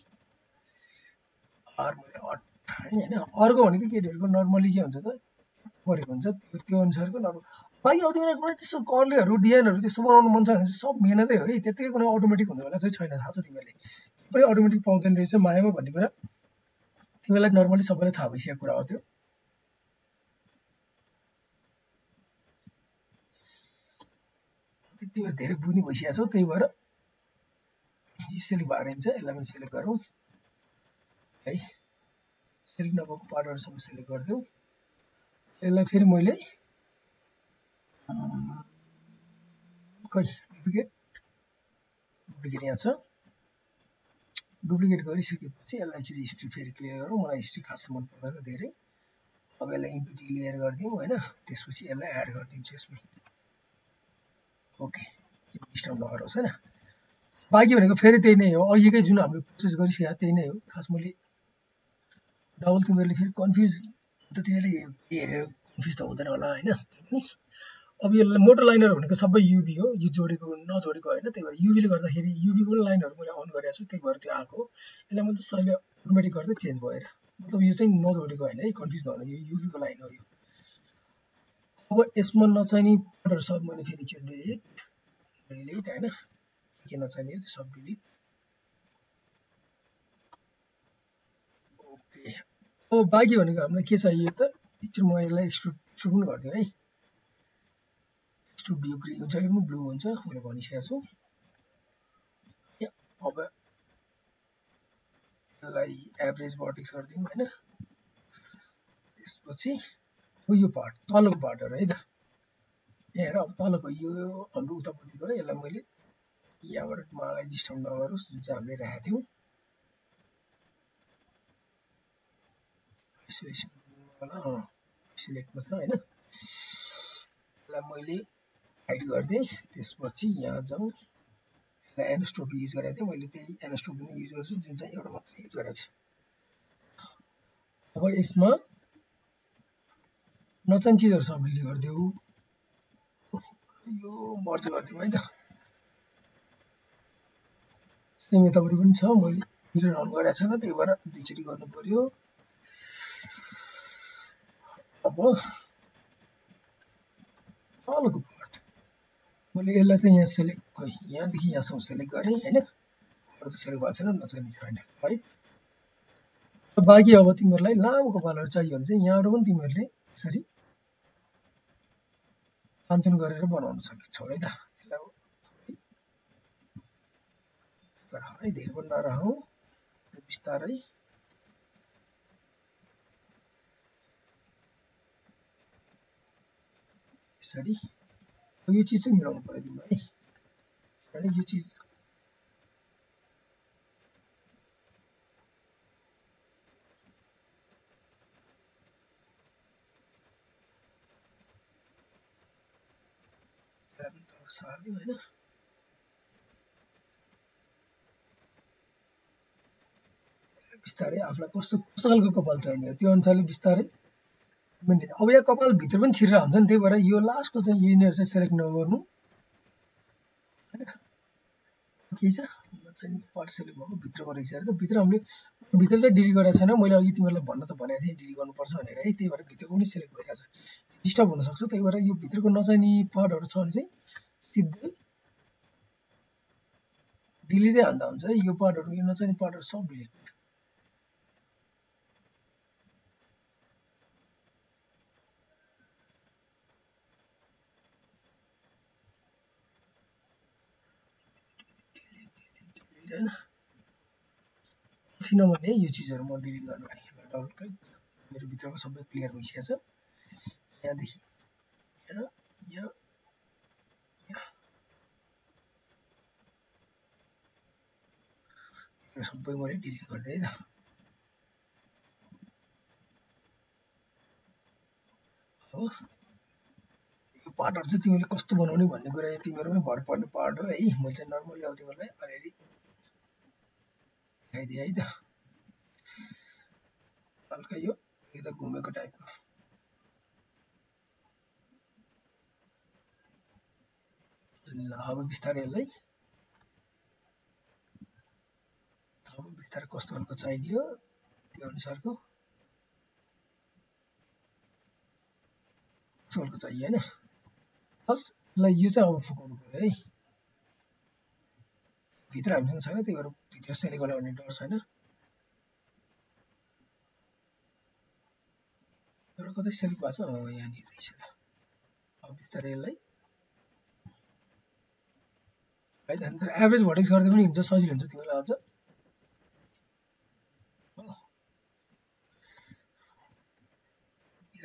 होइन अर्को भनेको केटीहरूको नर्मल्ली के हुन्छ त गरेको हुन्छ त्यो अनुसारको नर्मल बाँकी अब तिमीलाई कुनै त्यस्तो कर्लीहरू डिजाइनहरू त्यस्तो बनाउनु मन छ भने चाहिँ सब मेहनतै हो है त्यतिकै कुनै अटोमेटिक हुनेवाला चाहिँ छैन थाहा छ तिमीहरूले पनि अटोमेटिक पाउँदैन रहेछ मायामा भन्ने कुरा तिमीलाई नर्मली सबैलाई थाहा भइसकेको कुरा हो त्यो तिमीहरू धेरै बुझ्ने भइसकेको छौ त्यही भएर यसरी बाँडिन्छ यसलाई पनि सेलेक्ट गरौँ है सेलेक्ट नभएको पार्टहरू सबै सेलेक्ट गरिदेऊ यसलाई फेरि मैले खै डुप्लिकेट यहाँ छ डुप्लिकेट गरिसकेपछि यसलाई एकचोटि हिस्ट्री फेरि क्लियर गरौँ मलाई हिस्ट्री खास मन पर्दैन धेरै अब यसलाई इम्पिटी क्लियर गरिदिउँ होइन त्यसपछि यसलाई एड गरिदिन्छु यसमा ओके डिस्टर्ब नगरोस् होइन बाँकी भनेको फेरि त्यही नै हो अघिकै जुन हामीले प्रोसेस गरिसकेको त्यही नै हो खास मैले डबल तिमीहरूले फेरि कन्फ्युज त तिमीहरूले हेरेर कन्फ्युज त हुँदैन होला होइन अब यो मोटर लाइनर भनेको सबै युबी हो यो जोडेको नजोडेको होइन त्यही भएर युबीले गर्दाखेरि युबीको पनि लाइनहरू मैले अन गरेको छु त्यही भएर त्यो आएको हो यसलाई मैले सहिले अटोमेटिक गर्दै चेन्ज भएर मतलब यो चाहिँ नजोडेको होइन है कन्फ्युज नहुनु यो युबीको लाइन हो यो अब यसमा नचाहिने पार्टहरू सब मैले फेरि एकचोटि डिलिट होइन के नचाहिने त्यो सब डिलिट ओके अब बाँकी भनेको हामीलाई के चाहियो त एकचोटि म यसलाई एक्सट्रुड पनि गरिदिउँ है एक्सट्रुड यो ग्रिन हुन्छ कि ब्लू हुन्छ मैले भनिसकेको छु अब यसलाई एभरेज भर्टेक्स गरिदिउँ होइन त्यसपछि यो पार्ट तलको पार्टहरू है त यहाँ अब तलको यो हाम्रो उतापट्टिको यसलाई मैले यहाँबाट मलाई डिस्टर्ब नगरोस् जुन चाहिँ हामीले राखेको थियौँ सिलेक्ट मात्र होइन यसलाई मैले हाइड गरिदिएँ त्यसपछि यहाँ जाउँ यसलाई एनस्ट्रोप युज गरेको थिएँ मैले त्यही एनस्ट्रोप पनि युज गर्छु जुन चाहिँ एउटा मात्र युज गरेको छ अब यसमा नचाहिने चिजहरू सब डिलिट गरिदेऊ यो मर्ज गरिदिउँ है त सेम यतापट्टि पनि छ मैले मिरर अन गरेको छैन त्यही भएर दुईचोटि गर्नु पर्यो अब तलको पार्ट मैले यसलाई चाहिँ यहाँ सेलेक्ट खोइ यहाँदेखि यहाँसम्म सेलेक्ट गरेँ होइन अरू त सेलेक्ट भएको छैन नचाहिने छैन है बाँकी अब तिमीहरूलाई लामो कपालहरू चाहियो भने चाहिँ यहाँबाट पनि तिमीहरूले यसरी तानतुन गरेर बनाउन सक्छौ है त यसलाई धेरै पनि नराखौँ बिस्तारै यसरी यो चिज चाहिँ मिलाउनु पर्यो तिमीलाई है यो चिज सार्दिउँ होइन बिस्तारै आफूलाई कस्तो खालको कपाल चाहिने हो त्यो अनुसारले बिस्तारै अब यहाँ कपाल भित्र पनि छिरेर हुन्छ नि त्यही भएर यो लास्टको चाहिँ यिनीहरू चाहिँ सेलेक्ट नगर्नु के छ चाहिँ पार्ट सेलेक्ट भएको भित्रको रहेछ अरे त भित्र हामीले भित्र चाहिँ डिलिट गरेको छैन मैले अघि तिमीहरूलाई भन्न त भनेको थिएँ डिलिट गर्नुपर्छ भनेर है त्यही भएर भित्रको पनि सेलेक्ट भइरहेको छ डिस्टर्ब हुनसक्छ त्यही भएर यो भित्रको नचाहिने पार्टहरू छ भने चाहिँ सिधै डिलिटै हान्दा हुन्छ है यो पार्टहरू यो नचाहिने पार्टहरू सब डिलिट होइन पछि नभने यो चिजहरू म डिलिट गर्न लागि डबल क्लिक मेरो भित्रको सबै क्लियर भइसकेको छ यहाँदेखि यहाँ सबै मैले डिलिट गरिदिएँ है त हो यो पार्टहरू चाहिँ तिमीले कस्तो बनाउने भन्ने कुरा तिमीहरूमै भर पर्ने पार्ट हो है मैले चाहिँ नर्मली अब तिमीहरूलाई अलिअलि देखाइदिएँ है त हल्का यो एकदम घुमेको टाइपको अब बिस्तारै यसलाई अब बिस्तारै कस्तो खालको चाहियो त्यो अनुसारको कस्तो चाहियो होइन बस यसलाई यो चाहिँ अब फुकाउनु पर्यो है भित्र हामीसँग छैन त्यही भएर भित्र सेलेक्ट गर्नु भन्ने डर छैन एउटा कतै सेलेक्ट भएको छ यहाँनिर रहेछ अब बिस्तारै यसलाई है त एभरेज भर्टेक्स गर्दै पनि हुन्छ सजिलो हुन्छ तिमीलाई अझ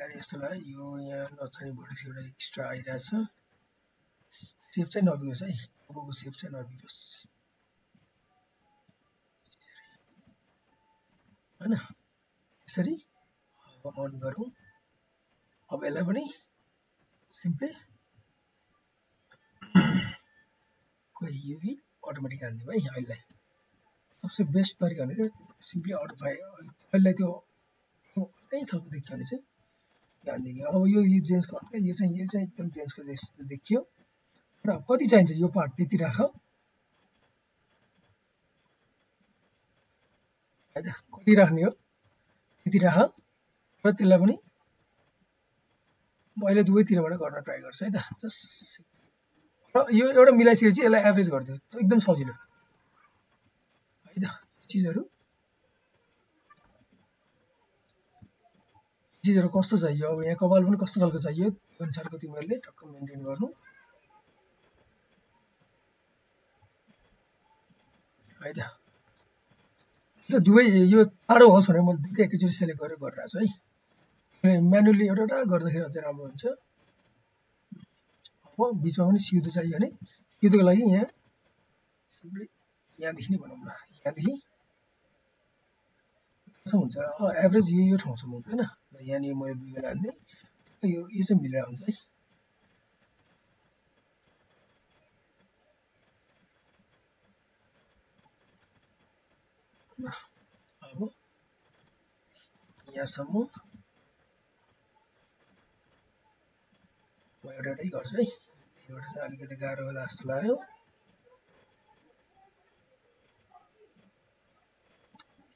यस्तो लाग्यो यो यहाँ नचाहिने भर्टेक्स एउटा एक्स्ट्रा आइरहेछ सेप चाहिँ नबिग्रोस् है टाउको सेप चाहिँ नबिग्रोस् हैन यसरी अब अन गरौँ अब यसलाई पनि सिम्पली कोही युभी अटोमेटिक हान्दिउँ है अहिले सबसे बेस्ट तरिका भनेको सिम्पली अटो फाइललाई त्यो कहीँ खालको देखियो भने चाहिँ हानिदिने अब यो जेन्सको यो चाहिँ एकदम जेन्सको जस्तो देखियो र कति चाहिन्छ यो पार्ट त्यति राख हैन कति राख्ने हो त्यति राख र त्यसलाई पनि म अहिले दुवैतिरबाट गर्न ट्राई गर्छु है त जस्ट र यो एउटा मिलाइसकेपछि यसलाई एभरेज गरिदियो एकदम सजिलो है त चिजहरु कस्तो चाहियो अब यहाँ कपाल पनि कस्तो खालको चाहियो त्यो अनुसारको तिमीहरुले टक्क मेन्टेन गर्नु है त दुवै यो टाढो होस् भनेर मैले दुईटा एकैचोटी सेलेक्ट गरेर गरिरहेको छु है म्यानुअली एउटा गर्दाखेरि अझै राम्रो हुन्छ अब बीचमा पनि सिधो चाहियो भने सिधोको लागि यहाँ सिम्पली यहाँदेखि नै बनाउँ न यहाँदेखि कसो हुन्छ एभरेज यो ठाउँसम्म हुन्छ हैन यहाँ नि मैले दुई बेला हान्दै यो चाहिँ मिलेर हुन्छ है अब यहाँसम्म म एउटै गर्छु है एउटा चाहिँ अलिकति गाह्रो होला जस्तो लाग्यो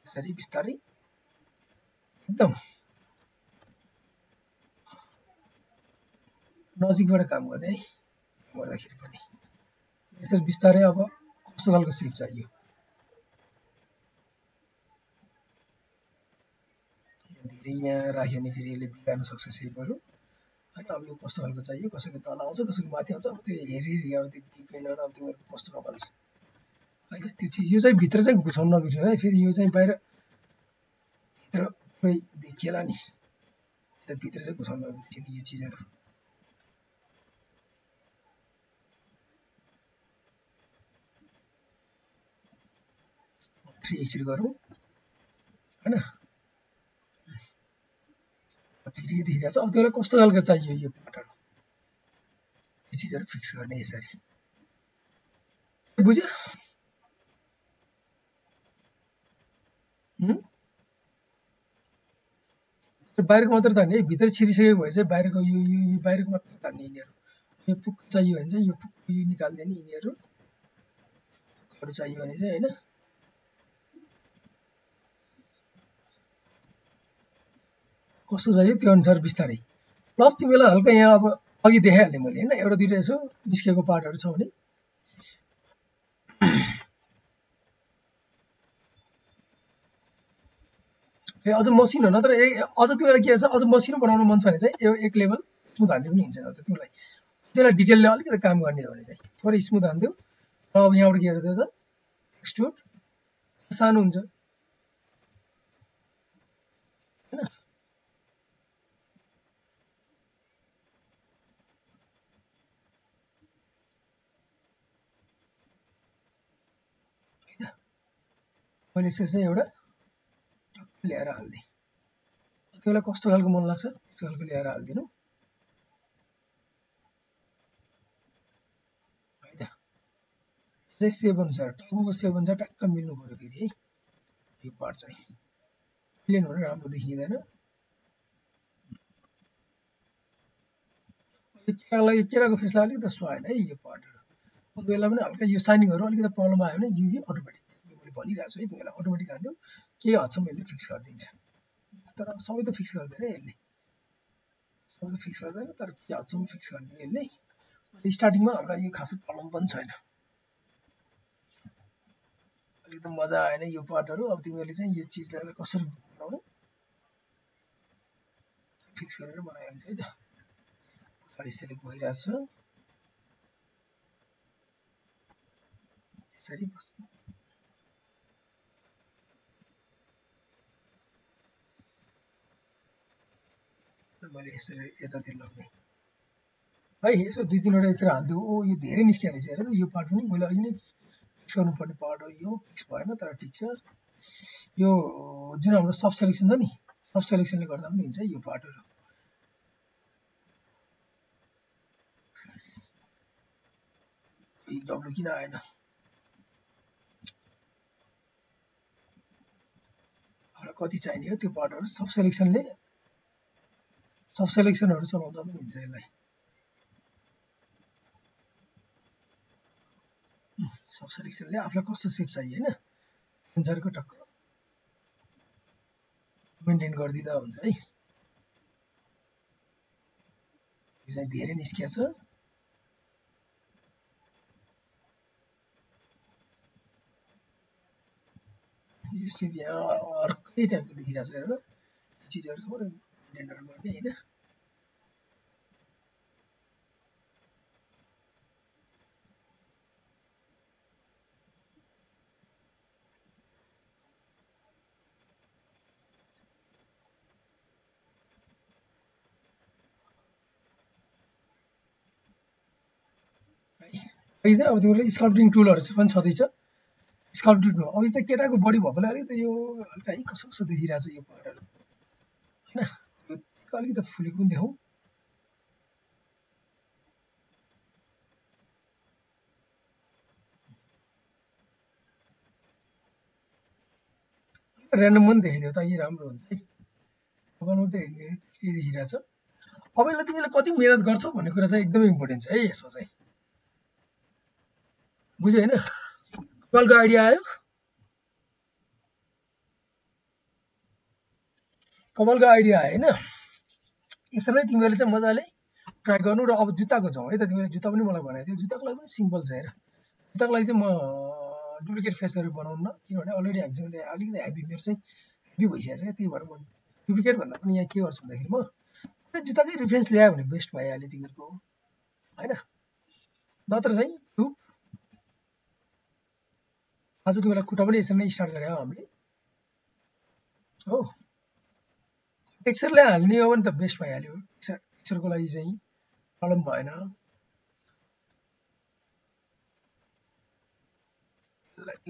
यसरी बिस्तारै एकदम नजिकबाट काम गर्ने है गर्दाखेरि पनि यसरी बिस्तारै अब कस्तो खालको सेप चाहियो धेरै यहाँ राख्यो भने फेरि यसले बिगार्न सक्छ सेपहरु हैन अब यो कस्तो खालको चाहियो कसैको तल आउँछ कसैको माथि आउँछ अब त्यो हेरी अब त्यो डिपेन्ड अब तिमीहरुको कस्तो कपाल छ हैन त्यो चीज यो चाहिँ भित्र चाहिँ घुसाउन नबिर्सनु है फेरि यो चाहिँ बाहिर भित्र पुरै देखिएला नि त्यो भित्र चाहिँ घुसाउन नबिर्सनु यो चीजहरु एकचोटी गरौँ हैन भिडियो देखिरहेको छ अब त्यसलाई कस्तो खालको चाहियो यो पार्टहरु यो चीजहरु फिक्स गर्ने यसरी बुझ्यो बाहिरको मात्र तान्ने है भित्र छिरिसकेको भए चाहिँ बाहिरको यो बाहिरको मात्र तान्ने यिनीहरु यो पुक चाहियो भने चाहिँ यो पुक यो निकाल्दिने यिनीहरु चाहियो भने चाहिँ हैन कस्तो चाहियो त्यो अनुसार बिस्तारै प्लस तिमीलाई हल्का यहाँ अब अघि देखाइहाल्ने मैले हैन एउटा दुईटा यसो निस्केको पार्टहरु छ भने अझ मसिनो नत्र अझ तिमीलाई के छ अझ मसिनो बनाउन मन छ भने चाहिँ यो एक लेभल स्मुथ हान्दिउ पनि हुन्छ न त तिमीलाई त्यसलाई डिटेलले अलिकति काम गर्ने हो भने चाहिँ थोरै स्मुथ हान्दिउ र अब यहाँबाट के गर्दै छ एक्सट्रुड सानो हुन्छ हैन मैले चाहिँ एउटा ल्याएर हाल्दिए त्यसलाई कस्तो खालको मन लाग्छ त्यस्तो खालको ल्याएर हाल्दिनु है त चाहिँ सेभ अनुसार टाउको सेभ अनुसार टक्क मिल्नु पर्यो फेरि है यो पार्ट चाहिँ प्लेन भनेर राम्रो देखिँदैन यो केराको फेसलाई अलिकति सुहाएन है यो पार्टहरु अब बेला पनि हल्का यो साइनिङहरु अलिकति प्रब्लम आयो भने युभी अटोमेटिक मैले भनिरहेको छु है तिमीलाई अटोमेटिक हान्दिउ केही हदसम्म यसले फिक्स गरिदिन्छ तर सबै त फिक्स गर्दैन यसले सबै फिक्स गर्दैन तर केही हदसम्म फिक्स गरिदिन्छ यसले स्टार्टिङमा हल्का यो खासै प्रब्लम पनि छैन एकदम मजा आएन यो पार्टहरु अब तिमीहरुले चाहिँ यो चीजलाई कसरी बनाउनु फिक्स गरेर बनायो है त खाली सेलेक्ट भइरहेछ यसरी बस मैले यसरी यतातिर लग्ने है यसो दुई तीनवटा यसरी हाल्दिउ ओ यो धेरै निस्किया रहेछ हेर त यो पार्ट पनि मैले अघि नै फिक्स गर्नुपर्ने पार्ट हो यो फिक्स भएन तर ठिक छ यो जुन हाम्रो सब सेलेक्सन छ नि सब सेलेक्सनले गर्दा पनि हुन्छ यो पार्टहरु डब्लु किन आएन हामीलाई कति चाहिने हो त्यो पार्टहरु सब सेलेक्सनहरु चलाउँदा पनि हुन्छ यसलाई सब सेलेक्सनले आफुलाई कस्तो सेप चाहियो हैन एन्सरको टक्क मेन्टेन गर्दिदा हुन्छ है यो चाहिँ धेरै निस्किया छ यो सेप यहाँ अर्कै टाइपको देखिरहेको छ हेर चीजहरु थोरै मेन्टेनहरु गर्ने हैन यो चाहिँ अब तिमीले स्कल्पटिङ टुलहरु पनि छँदैछ स्कल्पटिङ टुल अब चाहिँ केटाको बडी भएकोले अलिकति यो हल्का है कसो कसो देखिरहेको छ यो पार्टहरु हैन यो अलिकति फुलेको पनि देखाउँ र्यान्डम पनि देखाइदियो त यी राम्रो हुन्छ है तपाईँले मात्रै के देखिरहेको छ अब यसलाई तिमीले कति मेहनत गर्छौ भन्ने कुरा चाहिँ एकदमै इम्पोर्टेन्ट छ है यसमा चाहिँ बुझ्यो हैन कलको आइडिया आयो कपालको आइडिया आयो हैन यसरी तिमीहरूले चाहिँ मजाले ट्राई गर्नु र अब जुत्ताको जाउँ है त तिमीले जुत्ता पनि मलाई भनेको थियो जुत्ताको लागि पनि सिम्पल छ हेर जुत्ताको लागि चाहिँ म डुप्लिकेट फेस गरेर बनाउन्न किनभने अलरेडी हामीसँग अलिकति हेभी मेरो चाहिँ हेभी भइसकेको छ क्या त्यही भएर म डुप्लिकेट भन्दा पनि यहाँ के गर्छु भन्दाखेरि म कुनै जुत्ताकै रिफरेन्स ल्यायो भने बेस्ट भइहाल्यो तिमीहरूको हैन नत्र चाहिँ टुप आज तिमीलाई खुट्टा पनि यसरी नै स्टार्ट गरे हामीले हो टेक्सचरले हाल्ने हो भने त बेस्ट भइहाल्यो टेक्सचरको लागि चाहिँ प्रब्लम भएन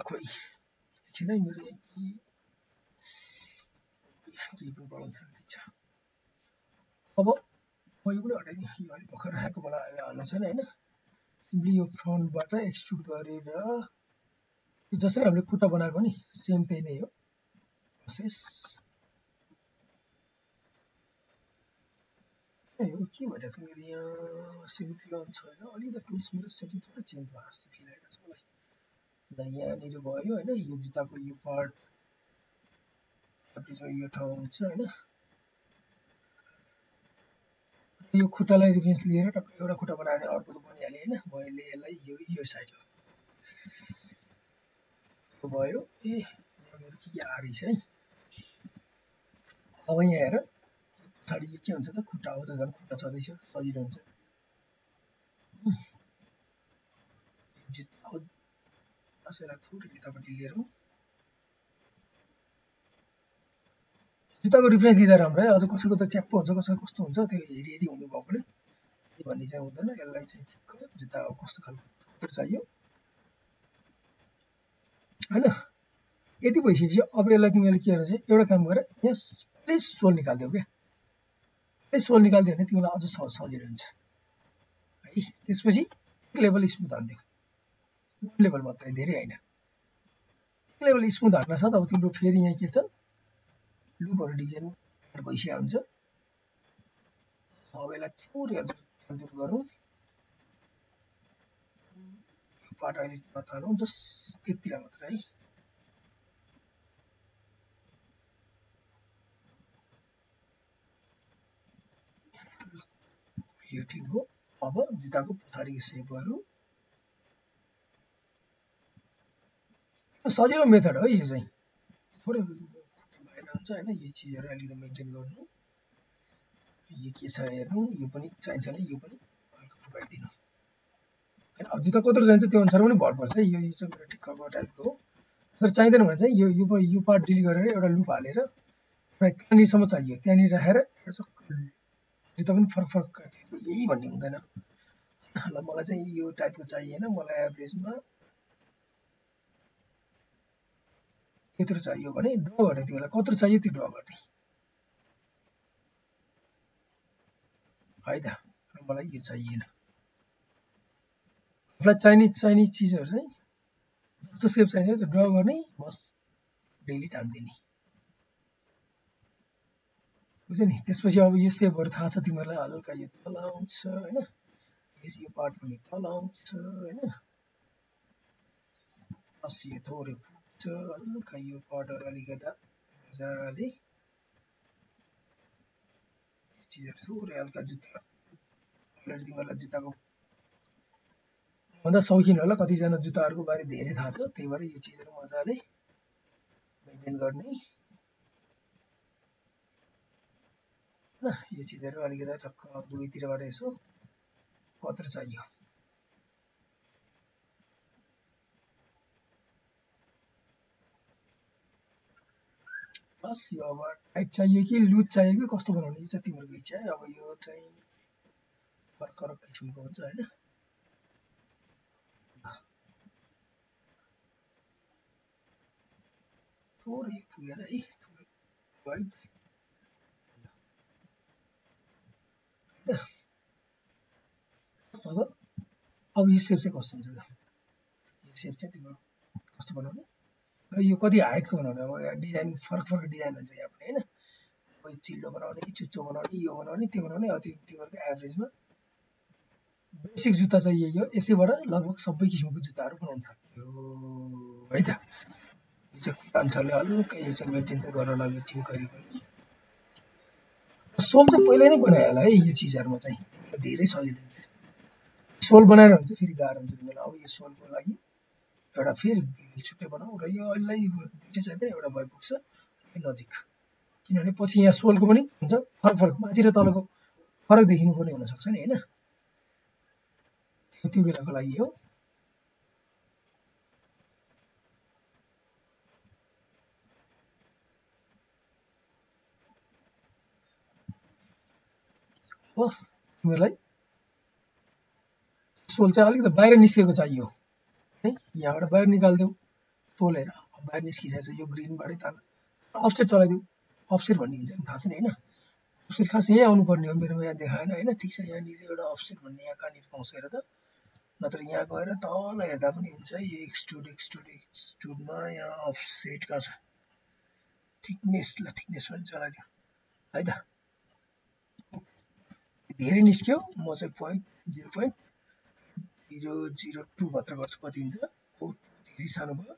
खोइ एकछिन है मेरो के पनि प्रब्लम छ अब म यो पनि हटाइदिएँ यो अलिक भर्खर राखेको मलाई हाल्नु छैन हैन सिम्पली यो फ्रन्टबाट एक्सट्रुड गरेर यो जसरी हामीले खुट्टा बनाएको नि सेम त्यही नै हो प्रोसेस यो के भइरहेछ मेरो यहाँ सिम्पली छैन अलिकति टुल्स मेरो सेटिङ थोरै चेन्ज भएको जस्तो फिल आइरहेछ मलाई यहाँनिर भयो हैन यो जुत्ताको यो पार्ट यो ठाउँ हुन्छ हैन यो खुट्टालाई रिफरेन्स लिएर टक्क एउटा खुट्टा बनायो भने अर्को त बनिहाल्यो हैन मैले यसलाई यो साइड भयो ए मेरो के आरिछ है अब यहाँ हेर पछाडि के हुन्छ त खुट्टा हो त झन् खुट्टा छँदैछ सजिलो हुन्छ जुत्ता असला थोरै यतापट्टि लिएर जुत्ताको रिफरेन्स लिँदा राम्रो है अझ कसैको त च्याप्पो हुन्छ कसैको कस्तो हुन्छ त्यो हेरी हुनु भएकोले के भन्ने चाहिँ हुँदैन यसलाई चाहिँ जुत्ता कस्तो खालको चाहियो हैन यति भइसकेपछि अब यसलाई तिमीले के गर्नु चाहिँ एउटा काम गर यहाँ प्लिज सोल निकाल्दियौ क्या प्लिज सोल निकाल्दियो भने तिमीलाई अझ सजिलो हुन्छ है त्यसपछि एक लेभल स्मुथ हान्दियौ लेभल मात्रै धेरै हैन एक लेभल स्मुथ हान्न साथ अब तिम्रो फेरि यहाँ के छ लुपहरु डिजाइन भइसक्यो हुन्छ अब यसलाई थोरै कन्ट्रोल गरौँ यो पार्ट अहिले नतानौँ जस्ट यतिर मात्र है यो ठिक हो अब जुत्ताको पछाडिको सेपहरु सजिलो मेथड हो यो चाहिँ थोरै भएर हुन्छ हैन यो चीजहरु अलिकति मेन्टेन गर्नु यो के छ हेर्नु यो पनि चाहिन्छ नि यो पनि हल्का फुकाइदिनु हैन अब जुत्ता कत्रो चाहिन्छ त्यो अनुसार पनि भर पर्छ है यो चाहिँ मेरो ठिक्कको टाइपको हो तर चाहिदैन भने चाहिँ यो पार्ट डिलिट गरेर एउटा लुप हालेर कहाँनिरसम्म चाहियो त्यहाँनिर राखेर जुत्ता पनि फरक फरक यही भन्ने हुँदैन ल मलाई चाहिँ यो टाइपको चाहिएन मलाई एभरेजमा यत्रो चाहियो भने ड्र गर्ने तिमीलाई कत्रो चाहियो त्यो ड्र गर्ने हैन र मलाई यो चाहिएन आफुलाई चाहिने चीजहरु चाहिँ जस्तो सेप चाहिन्छ त्यो ड्र गर्ने बस डिलिट हान्दिने बुझ्यो नि त्यसपछि अब यो सेपहरु थाहा छ तिमीहरुलाई हल्का यो तल आउँछ हैन यो पार्ट पनि तल आउँछ हैन अस्ति यो थोरै पुग्छ हल्का यो पार्टहरु अलिकता मजाले यो चीजहरु थोरै हल्का जुत्ता अलरेडी तिमीहरुलाई जुत्ताको भन्दा शौकीन होला कतिजना जुत्ताहरुको बारे धेरै थाहा छ त्यही भएर यो चीजहरु मजाले मेन्टेन गर्ने हैन यो चीजहरु अलिकता टक्क दुवैतिरबाट यसो कत्रो चाहियो बस यो अब टाइट चाहियो कि लुज चाहियो कि कस्तो बनाउने यो चाहिँ तिम्रो इच्छा है अब यो चाहिँ फरक फरक किसिमको हुन्छ हैन थोरै पुगेर है थोरै वाइड अब यो सेप चाहिँ कस्तो हुन्छ त यो सेप चाहिँ तिम्रो कस्तो बनाउने र यो कति हाइटको बनाउने अब डिजाइन फरक फरक डिजाइन हुन्छ यहाँ पनि हैन कोही चिल्लो बनाउने कि चुच्चो बनाउने यो बनाउने त्यो बनाउने अब तिमीहरुको एभरेजमा बेसिक जुत्ता चाहिँ यही हो यसैबाट लगभग सबै किसिमको जुत्ताहरु बनाउन सक्यो है त यो चाहिँ कान्छाले हल्का यो चाहिँ मेन्टेन गर्न नमिटिङ गरेको सोल चाहिँ पहिल्यै नै बनाए होला है यो चीजहरुमा चाहिँ धेरै सजिलो हुन्छ सोल बनाएर हुन्छ फेरि गाह्रो हुन्छ तिमीलाई अब यो सोलको लागि एउटा फेरि छुट्टै बनाऊ र यो अहिले दुईटै चाहिँदैन एउटा भइ पुग्छ नजिक किनभने पछि यहाँ सोलको पनि हुन्छ फरक फरक माथि र तलको फरक देखिनु पर्ने हुन सक्छ नि हैन त्यो बेलाको लागि हो हो तिमीलाई सोल चाहिँ अलिकति बाहिर निस्केको चाहियो है यहाँबाट बाहिर निकाल्देऊ सोल हेर बाहिर निस्किसकेछ यो ग्रीनबाटै तान अफसेट चलाइदेऊ अफसेट भन्ने हुन्छ नि थाहा छ नि हैन अफसेट खास यही आउनु पर्ने हो मेरोमा यहाँ देखाएन हैन ठीक छ यहाँनिर एउटा अफसेट भन्ने यहाँ कहाँनिर पाउँछ हेर त नत्र यहाँ गएर तल हेर्दा पनि हुन्छ यो एक्सट्रुडमा यहाँ अफसेट कहाँ छ थिकनेस पनि चलाइदियो है त धेरै निस्क्यो म चाहिँ 0.002 मात्र गर्छु कति हुन्छ धेरै सानो भयो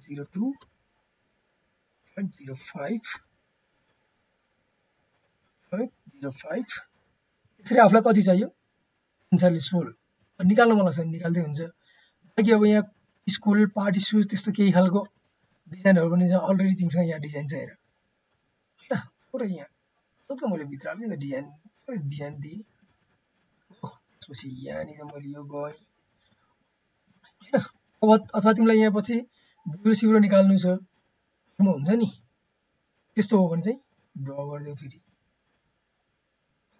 0.02.05 यसरी आफुलाई कति चाहियो अनुसारले सोल निकाल्न मन लाग्छ निकाल्दै हुन्छ बाकी अब यहाँ स्कुल पार्टी सुज त्यस्तो केही खालको डिजाइनहरु पनि छ अलरेडी तिमीसँग यहाँ डिजाइन छ हेर हैन पुरै यहाँ हल्का मैले भित्र अलिकति डिजाइन दिएँ त्यसपछि यहाँनिर मैले यो गएँ हैन अथवा तिमीलाई यहाँ पछि सिब्रो निकाल्नु छ हुन्छ नि त्यस्तो हो भने चाहिँ ड्र गरिदेऊ फेरि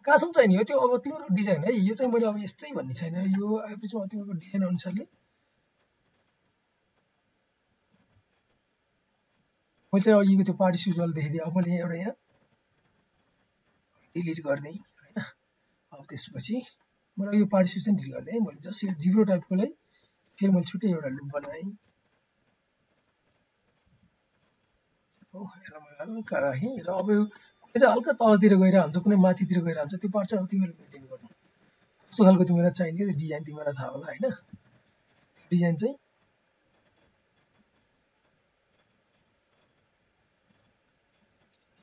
कहाँसम्म चाहिने हो त्यो अब तिम्रो डिजाइन है यो चाहिँ मैले अब यस्तै भन्ने छैन यो एभरेजमा तिम्रो डिजाइन अनुसारले मैले चाहिँ अघिको त्यो पार्टी सुज वाला देखिदिएँ अब मैले एउटा यहाँ डिलिट गरिदिएँ हैन अब त्यसपछि मैले यो पार्टी सुज चाहिँ डिलिट गरिदिएँ मैले जस्ट यो जिब्रो टाइपकोलाई फेरि मैले छुट्टै एउटा लुप बनाएँ हो यसलाई मैले हल्का राखेँ र अब यो कुनै चाहिँ हल्का तलतिर गएर हुन्छ कुनै माथितिर गएर हुन्छ त्यो पार्ट चाहिँ अब तिमीले मेन्टेन गर्नु कस्तो खालको तिमीलाई चाहिने त्यो डिजाइन तिमीलाई थाहा होला हैन डिजाइन चाहिँ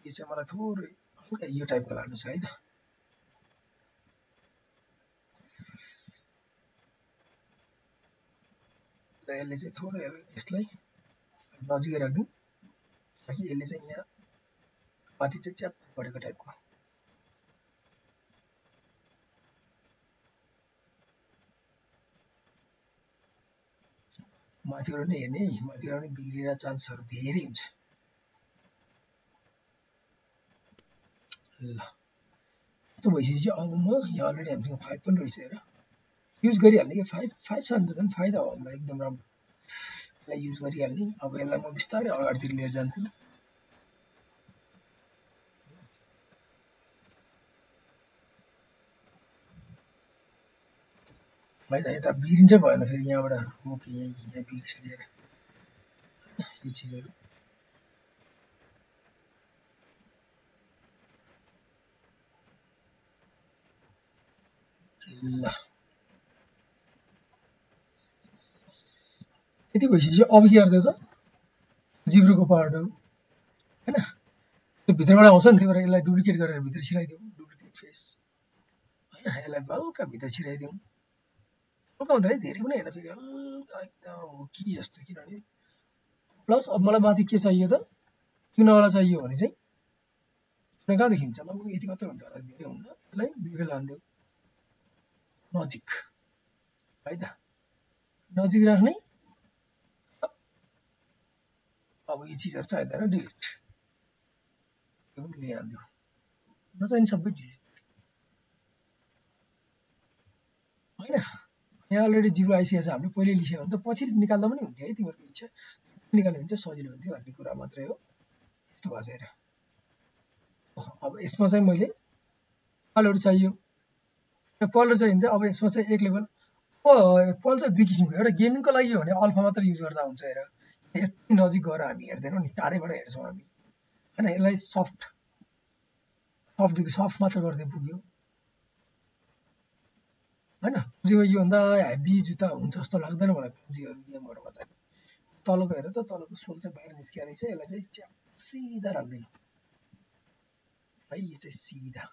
यो चाहिँ मलाई थोरै हल्का यो टाइपको लाग्नु छ है त यसले चाहिँ थोरै यसलाई नजिकै राख्दिउँ ताकि यसले चाहिँ यहाँ माथि चाहिँ च्याप परेको टाइपको माथिबाट नै हेर्ने माथिबाट नै बिग्रिने चान्सहरु धेरै हुन्छ ल यस्तो भइसकेपछि अब म यहाँ अलरेडी हामीसँग 5 पनि रहेछ हेर युज गरिहाल्ने कि 5 छ भने त झन् फाइदा हो हामीलाई एकदम राम्रो यसलाई युज गरिहाल्ने। अब यसलाई म बिस्तारै अगाडितिर लिएर जान्छु। है त यता बिग्रिन्छ भएन फेरि यहाँबाट ओके यहाँ बिग्रिसकेर यी चिजहरू ल यति भइसक्यो। अब के गर्दै त जिब्रोको पार्ट हो हैन, त्यो भित्रबाट आउँछ नि, त्यही भएर यसलाई डुप्लिकेट गरेर भित्र छिराइदिउँ। डुप्लिकेट फेस हैन, यसलाई हल्का भित्र छिराइदिउँ। हल्का भन्दा धेरै पनि होइन, फेरि हल्का एकदम हो कि जस्तो। किनभने प्लस अब मलाई माथि के चाहियो त, चुनावाला चाहियो भने चाहिँ चुना कहाँ देखिन्छ? लगभग यति मात्र हुन्छ होला, धेरै हुन्न। यसलाई बिफेल हान्दिउँ नजिक है त, नजिक राख्ने। अब यी चिजहरू चाहिँदैन, डिलिट। यो पनि लिइहाल्दिउँ, नचाहिने सबै डिलिट होइन। यहाँ अलरेडी जिब्रो आइसकेको छ, हामीले पहिले लिसक्यो भने त पछि निकाल्दा पनि हुन्थ्यो है, तिमीहरूको इच्छा निकाल्यो भने चाहिँ सजिलो हुन्थ्यो भन्ने कुरा मात्रै हो। यस्तो भएको छ हेर। अब यसमा चाहिँ मैले पलहरू चाहियो, पलहरू चाहियो भने चाहिँ अब यसमा चाहिँ एक लेभल पल त दुई किसिमको। एउटा गेमिङको लागि हो भने अल्फा मात्र युज गर्दा हुन्छ। हेर यति नजिक गएर हामी हेर्दैनौँ नि, टाढैबाट हेर्छौँ हामी होइन। यसलाई सफ्ट मात्र गर्दै पुग्यो होइन। पब्जीमा योभन्दा हेभी जुत्ता हुन्छ जस्तो लाग्दैन मलाई पब्जीहरू गेमहरूमा चाहिँ। तलको हेर त, तलको सोल चाहिँ बाहिर निस्किया रहेछ। यसलाई चाहिँ सिधा राख्दैन है, यो चाहिँ सिधा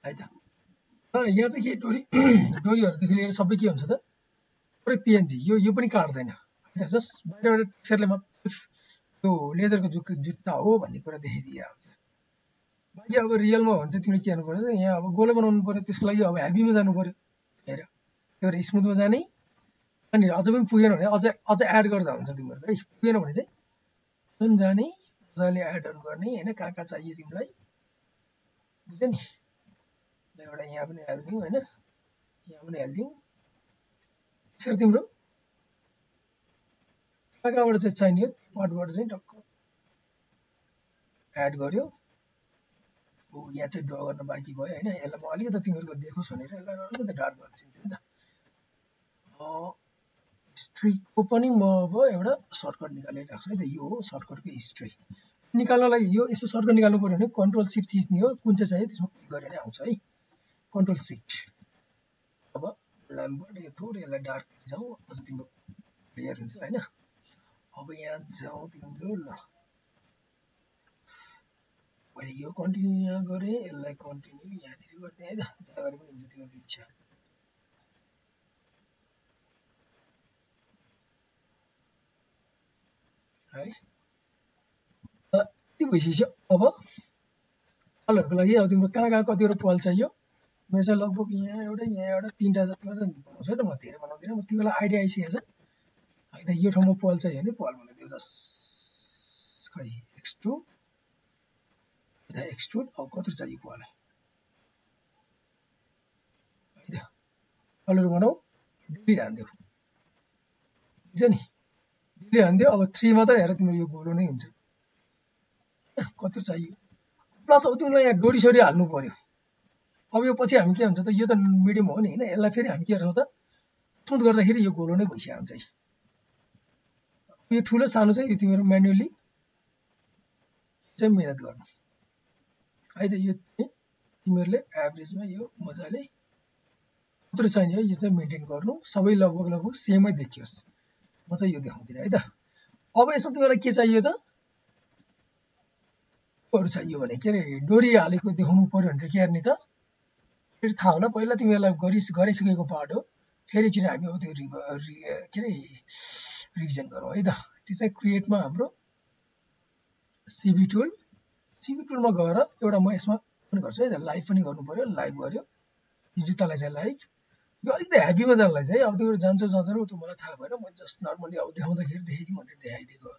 है त। यहाँ चाहिँ के डोरीहरूदेखि लिएर सबै के हुन्छ त, पुरै पिएनजी। यो पनि काट्दैन, जस्ट बाहिरबाट टेक्सचरले मात्रै त्यो लेदरको जुत्ता हो भन्ने कुरा देखाइदिइहाल्छ। बाँकी अब रियलमा हो भने त तिमीले के गर्नु पर्यो त, यहाँ अब गोलो बनाउनु पर्यो। त्यसको लागि अब हेभीमा जानु पर्यो। हेर त्यो भएर स्मुथमा जाने, अनि अझ पनि पुगेन भने अझ एड गर्दा हुन्छ तिमीहरू है। पुगेन भने चाहिँ पनि जाने, मजाले एडहरू गर्ने होइन। कहाँ कहाँ चाहियो तिमीलाई बुझ्यो नि। एउटा यहाँ पनि हालिदिउँ होइन, यहाँ पनि हालिदिउँ। यसरी तिम्रो कहाँ कहाँबाट चाहिँ चाहिने हो पार्टबाट चाहिँ टक्क एड गर्यो। यहाँ चाहिँ ड्र गर्न बाँकी भयो होइन। यसलाई म अलिकति तिमीहरूको देखोस् भनेर यसलाई अलिकति डार्क गरिदिन्छु नि त। हिस्ट्रीको पनि म अब एउटा सर्टकट निकालेर राख्छु है त। यो हो सर्टकटको हिस्ट्री निकाल्नलाई। यो यसो सर्टकट निकाल्नु पर्यो भने कन्ट्रोल सिफ्ट थिच्ने हो। कुन चाहिँ चाहियो त्यसमा क्लिक गरेर आउँछ है, कन्ट्रोल सिफ्ट। अब ल्याम्पबाट यो थोरै यसलाई डार्क जाउँ, अझ तिम्रो क्लियर हुन्छ होइन। अब यहाँ जाउँ तिम्रो, ल मैले यो कन्टिन्यू यहाँ गरेँ, यसलाई कन्टिन्यू यहाँनिर गर्ने है त। जहाँ गरे पनि हुन्छ तिम्रो इच्छा है। यति भइसक्यो। अब पलहरूको लागि अब तिम्रो कहाँ कहाँ कतिवटा पल चाहियो। मेरो चाहिँ लगभग यहाँ एउटा तिनवटा जति मात्र बनाउँछु है त, म धेरै बनाउँदिनँ। म तिमीलाई आइडिया आइसकेको छ है त। यो ठाउँमा पल चाहियो भने पल बनाइदियो जस, खै एक्सट्रुड यता एक्सट्रुड। अब कत्रो चाहियो पल है त। पलहरू बनाऊ, डिलिट हानिदियो बुझ्छ नि, डिलिट हानिदियो। अब 3 मात्रै हेर तिम्रो यो गोलो नै हुन्छ। कत्रो चाहियो प्लस अब तिमीलाई यहाँ डोरी सोरी हाल्नु पर्यो। अब यो पछि हामी के हुन्छ त, यो त मिडियम हो नि होइन। यसलाई फेरि हामी के गर्छौँ त, स्मुथ गर्दाखेरि यो गोलो नै भइसक्यो हुन्छ। यो ठुलो सानो चाहिँ यो तिमीहरू म्यानुअली चाहिँ मिहिनेत गर्नु है त। यो तिमीहरूले एभरेजमा यो मजाले कत्रो चाहिने हो यो चाहिँ मेन्टेन गर्नु। सबै लगभग सेमै देखियोस्। म चाहिँ यो देखाउँदिनँ है त। अब यसमा तिमीलाई के चाहियो त, अरू चाहियो भने के अरे डोरी हालेको देखाउनु पर्यो भने चाहिँ के गर्ने त, फेरि थाहा होला पहिला तिमीहरूलाई गरिसकेको पार्ट हो। फेरि एकचोटि हामी अब त्यो के अरे रिभिजन गरौँ है त। त्यो चाहिँ क्रिएटमा हाम्रो सिभी टुलमा गएर एउटा म यसमा पनि गर्छु है त, लाइभ पनि गर्नु पर्यो। लाइभ गर्यो यो जुत्तालाई चाहिँ लाइभ। यो अलिकति हेभीमा जानलाई चाहिँ अब तिमीहरू जान्छौ जाँदैन त्यो मलाई थाहा भएन। मैले जस्ट नर्मली अब देखाउँदाखेरि देखाइदिउँ भनेर देखाइदिएको।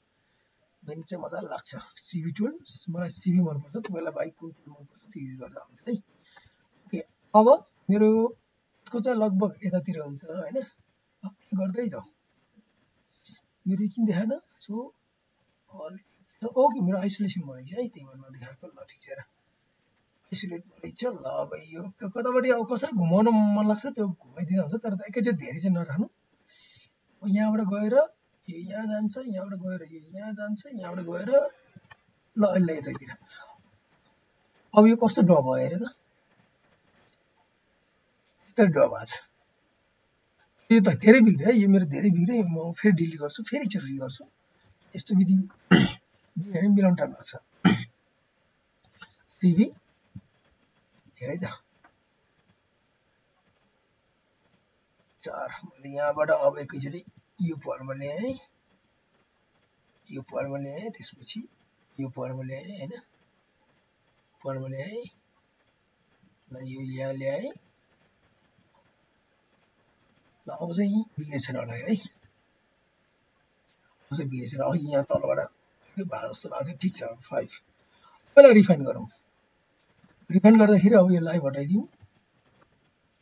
मेन चाहिँ मजाले लाग्छ सिभी टुल। मलाई सिभी मनपर्छ, तिमीहरूलाई बाइक कुन टुल मनपर्छ त्यो युज गर्दा हुन्छ है। अब मेरो यसको चाहिँ लगभग यतातिर हुन्छ हैन गर्दै जाऊ मेरो किन देखाएन सो ओके मेरो आइसोलेसन भनेको है त्यही भएर नदेखाएको ल ठिक छ र आइसोलेट भइछ ल अब यो कतापट्टि अब कसरी घुमाउन मन लाग्छ त्यो घुमाइदिँदा हुन्छ तर एकैचोटि धेरै चाहिँ नराख्नु यहाँबाट गएर यो यहाँ जान्छ यहाँबाट गएर यो यहाँ जान्छ यहाँबाट गएर ल अहिले यतातिर अब यो कस्तो ड्र भयो हेर त यता ड्र भएको छ यो त धेरै बिग्रियो है यो मेरो धेरै बिग्रियो म फेरि डिलिट गर्छु फेरि एकचोटि गर्छु यस्तो विधि मिलाउन टाइम लाग्छ टिभी हेर है त 4 मैले यहाँबाट अब एकैचोटि यो फर्म ल्याएँ यो फर्म ल्याएँ त्यसपछि यो फर्म ल्याएँ हैन फर्म ल्याएँ ल यो यहाँ ल्याएँ ल अब चाहिँ बिग्रेको छैन होला है अब चाहिँ बिग्रेको छैन अघि यहाँ तलबाट यो भए जस्तो लाग्छ ठिक छ 5 पहिला रिफाइन गरौँ रिफाइन गर्दाखेरि अब यसलाई हटाइदिउँ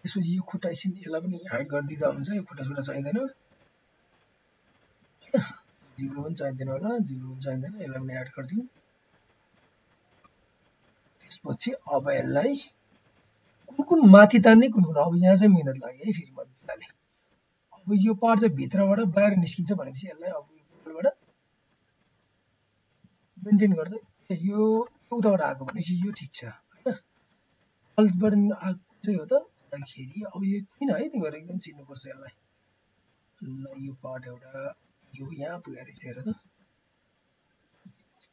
त्यसपछि यो खुट्टा एकछिन यसलाई पनि हाइड गरिदिँदा हुन्छ यो खुट्टा छुट्टा चाहिँदैन जिब्रो पनि चाहिँदैन होला जिब्रो पनि चाहिँदैन यसलाई पनि एड गरिदिउँ त्यसपछि अब यसलाई कुन माथि तान्ने कुन अब यहाँ चाहिँ मिहिनेत लाग्यो है फेरि मजाले अब यो पार्ट चाहिँ भित्रबाट बाहिर निस्किन्छ भनेपछि यसलाई अब यो बलबाट मेन्टेन गर्दै यो उताबाट आएको भनेपछि यो ठिक छ हैन अल्टबाट आएको चाहिँ हो त भन्दाखेरि अब यो किन है तिमीहरू एकदम चिन्नुपर्छ यसलाई ल यो पार्ट एउटा यो यहाँ पुगेको रहेछ हेर त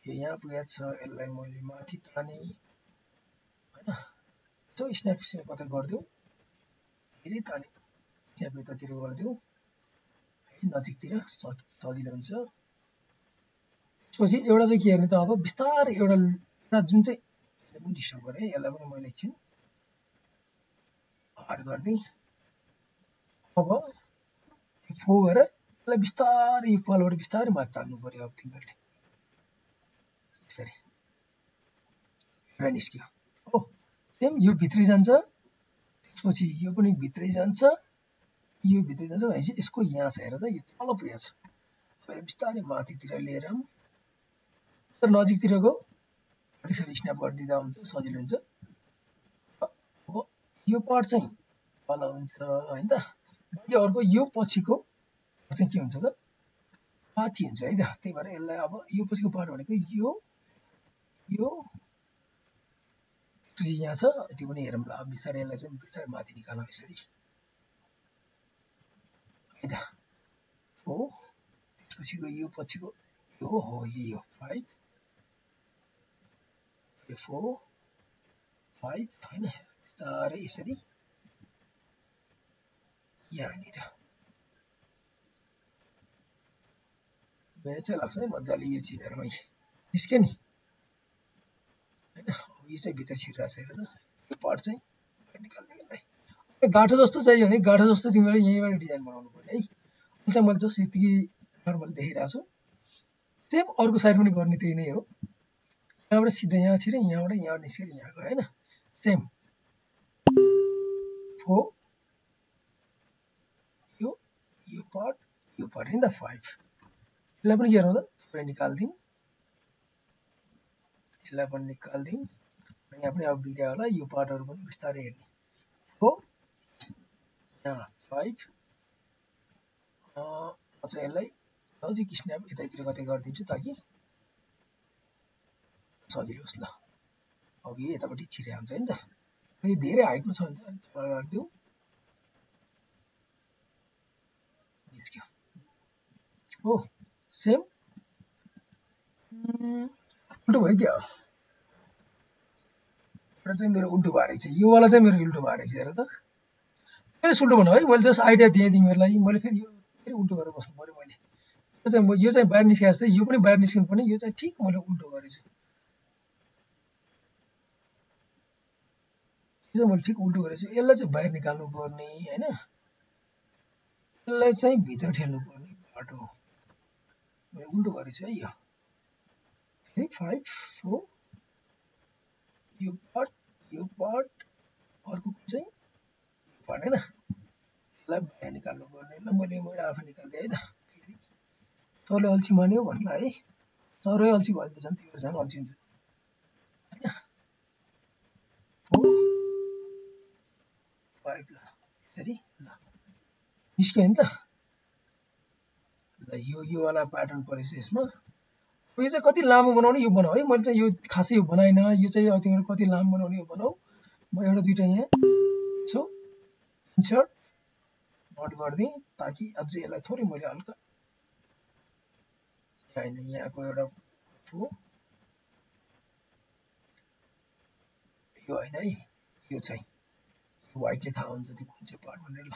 यो यहाँ पुगेको छ यसलाई मैले माथि ताने हैन यसो स्न्याप कतै गरिदेऊ धेरै ताने स्न्याप यतातिर गरिदेऊ है नजिकतिर सजिलो हुन्छ त्यसपछि एउटा चाहिँ के गर्ने त अब बिस्तारै एउटा जुन चाहिँ पनि डिस्टर्ब गरेँ यसलाई पनि मैले एकछिन हार्ड गरिदिएँ अब फो गरेर यसलाई बिस्तारै यो पालबाट बिस्तारै माथि तान्नु पर्यो अब तिमीहरूले यसरी एउटा निस्क्यो हो सेम यो भित्रै जान्छ त्यसपछि यो पनि भित्रै जान्छ यो भित्रै जान्छ भनेपछि यसको यहाँ छ हेर त यो तल पुगेको छ अब बिस्तारै माथितिर लिएर तर नजिकतिरको यसरी स्न्याप गरिदिँदा हुन्छ सजिलो हुन्छ अब यो पार्ट चाहिँ तल हुन्छ हैन त बाँकी अर्को यो पछिको चाहिँ के हुन्छ त माथि हुन्छ है त त्यही भएर यसलाई अब यो पछिको पार्ट भनेको यो यहाँ छ त्यो पनि हेरौँ ल अब बिस्तारै यसलाई चाहिँ बिस्तारै माथि निकालौँ यसरी है त हो त्यसपछिको यो पछिको यो हो यो 5 यो 4 5 हैन बिस्तारै यसरी यहाँनिर मेरो चाहिँ लाग्छ है मजाले यो चिजहरुमै निस्क्यो नि हैन यो चाहिँ भित्र छिरेको छ हेर त यो पार्ट चाहिँ निकाल्दै यसलाई गाठो जस्तो चाहियो भने गाठो जस्तो तिमीले यहीँबाट डिजाइन बनाउनु पर्यो है अहिले चाहिँ मैले जस्ट यतिकै नर्मल देखिरहेको छु सेम अर्को साइड पनि गर्ने त्यही नै हो यहाँबाट सिधै यहाँ छिरे यहाँबाट यहाँ निस्केर यहाँ गयो हैन सेम 4 यो पार्ट हैन त 5 यसलाई पनि के गरौँ त पुरै निकाल्दिउँ यसलाई पनि निकाल्दिउँ यहाँ पनि अब बिग्रियो होला यो पार्टहरु पनि बिस्तारै हेर्ने हो यहाँ 5 चाहिँ यसलाई नजिक स्न्याप यतातिर कतै गरिदिन्छु ताकि सजिलो होस् ल अब यो यतापट्टि छिरे हुन्छ हैन त यो धेरै हाइटमा छ भने तल राख्दिउ निस्क्यो हो सेम उल्टो भयो क्या एउटा चाहिँ मेरो उल्टो भएर छ यो वाला चाहिँ मेरो उल्टो भएर छ हेर त फेरि उल्टो भन्नु है मैले जस्ट आइडिया दिएँ तिमीहरूलाई मैले फेरि यो फेरि उल्टो गरेर बस्नु पर्यो मैले यो चाहिँ बाहिर निस्केको छ यो पनि बाहिर निस्किनु पर्ने यो चाहिँ ठीक मैले उल्टो गरेछु यो चाहिँ मैले ठिक उल्टो गरेछु यसलाई चाहिँ बाहिर निकाल्नु पर्ने हैन यसलाई चाहिँ भित्र ठेल्नु पर्ने बाटो मैले उल्टो गरेछु है यो 5 4 यो पार्ट अर्को चाहिँ भनेन यसलाई बाहिर निकाल्नु पर्ने ल मैले आफै निकाल्दिएँ है त फेरि तँले अल्छी मान्यो भन्ला है तरै अल्छी भयो त झन् तिम्रो झन् अल्छी हुन्छ हैन हो 5 ल यसरी ल निस्क्यो नि त ल यो वाला प्याटर्न परेछ यसमा यो चाहिँ कति लामो बनाउने यो बनाऊ है मैले चाहिँ यो खासै यो बनाइन यो चाहिँ तिमीहरू कति लामो बनाउने यो बनाऊ म एउटा दुईटा यहाँ सो इन्सर्ट नट गर्दै ताकि अझै यसलाई थोरै मैले हल्का हैन यहाँको एउटा हो यो हैन है यो चाहिँ व्हाइटले थाहा हुन्छ त्यो कुन चाहिँ पार्ट भनेर ल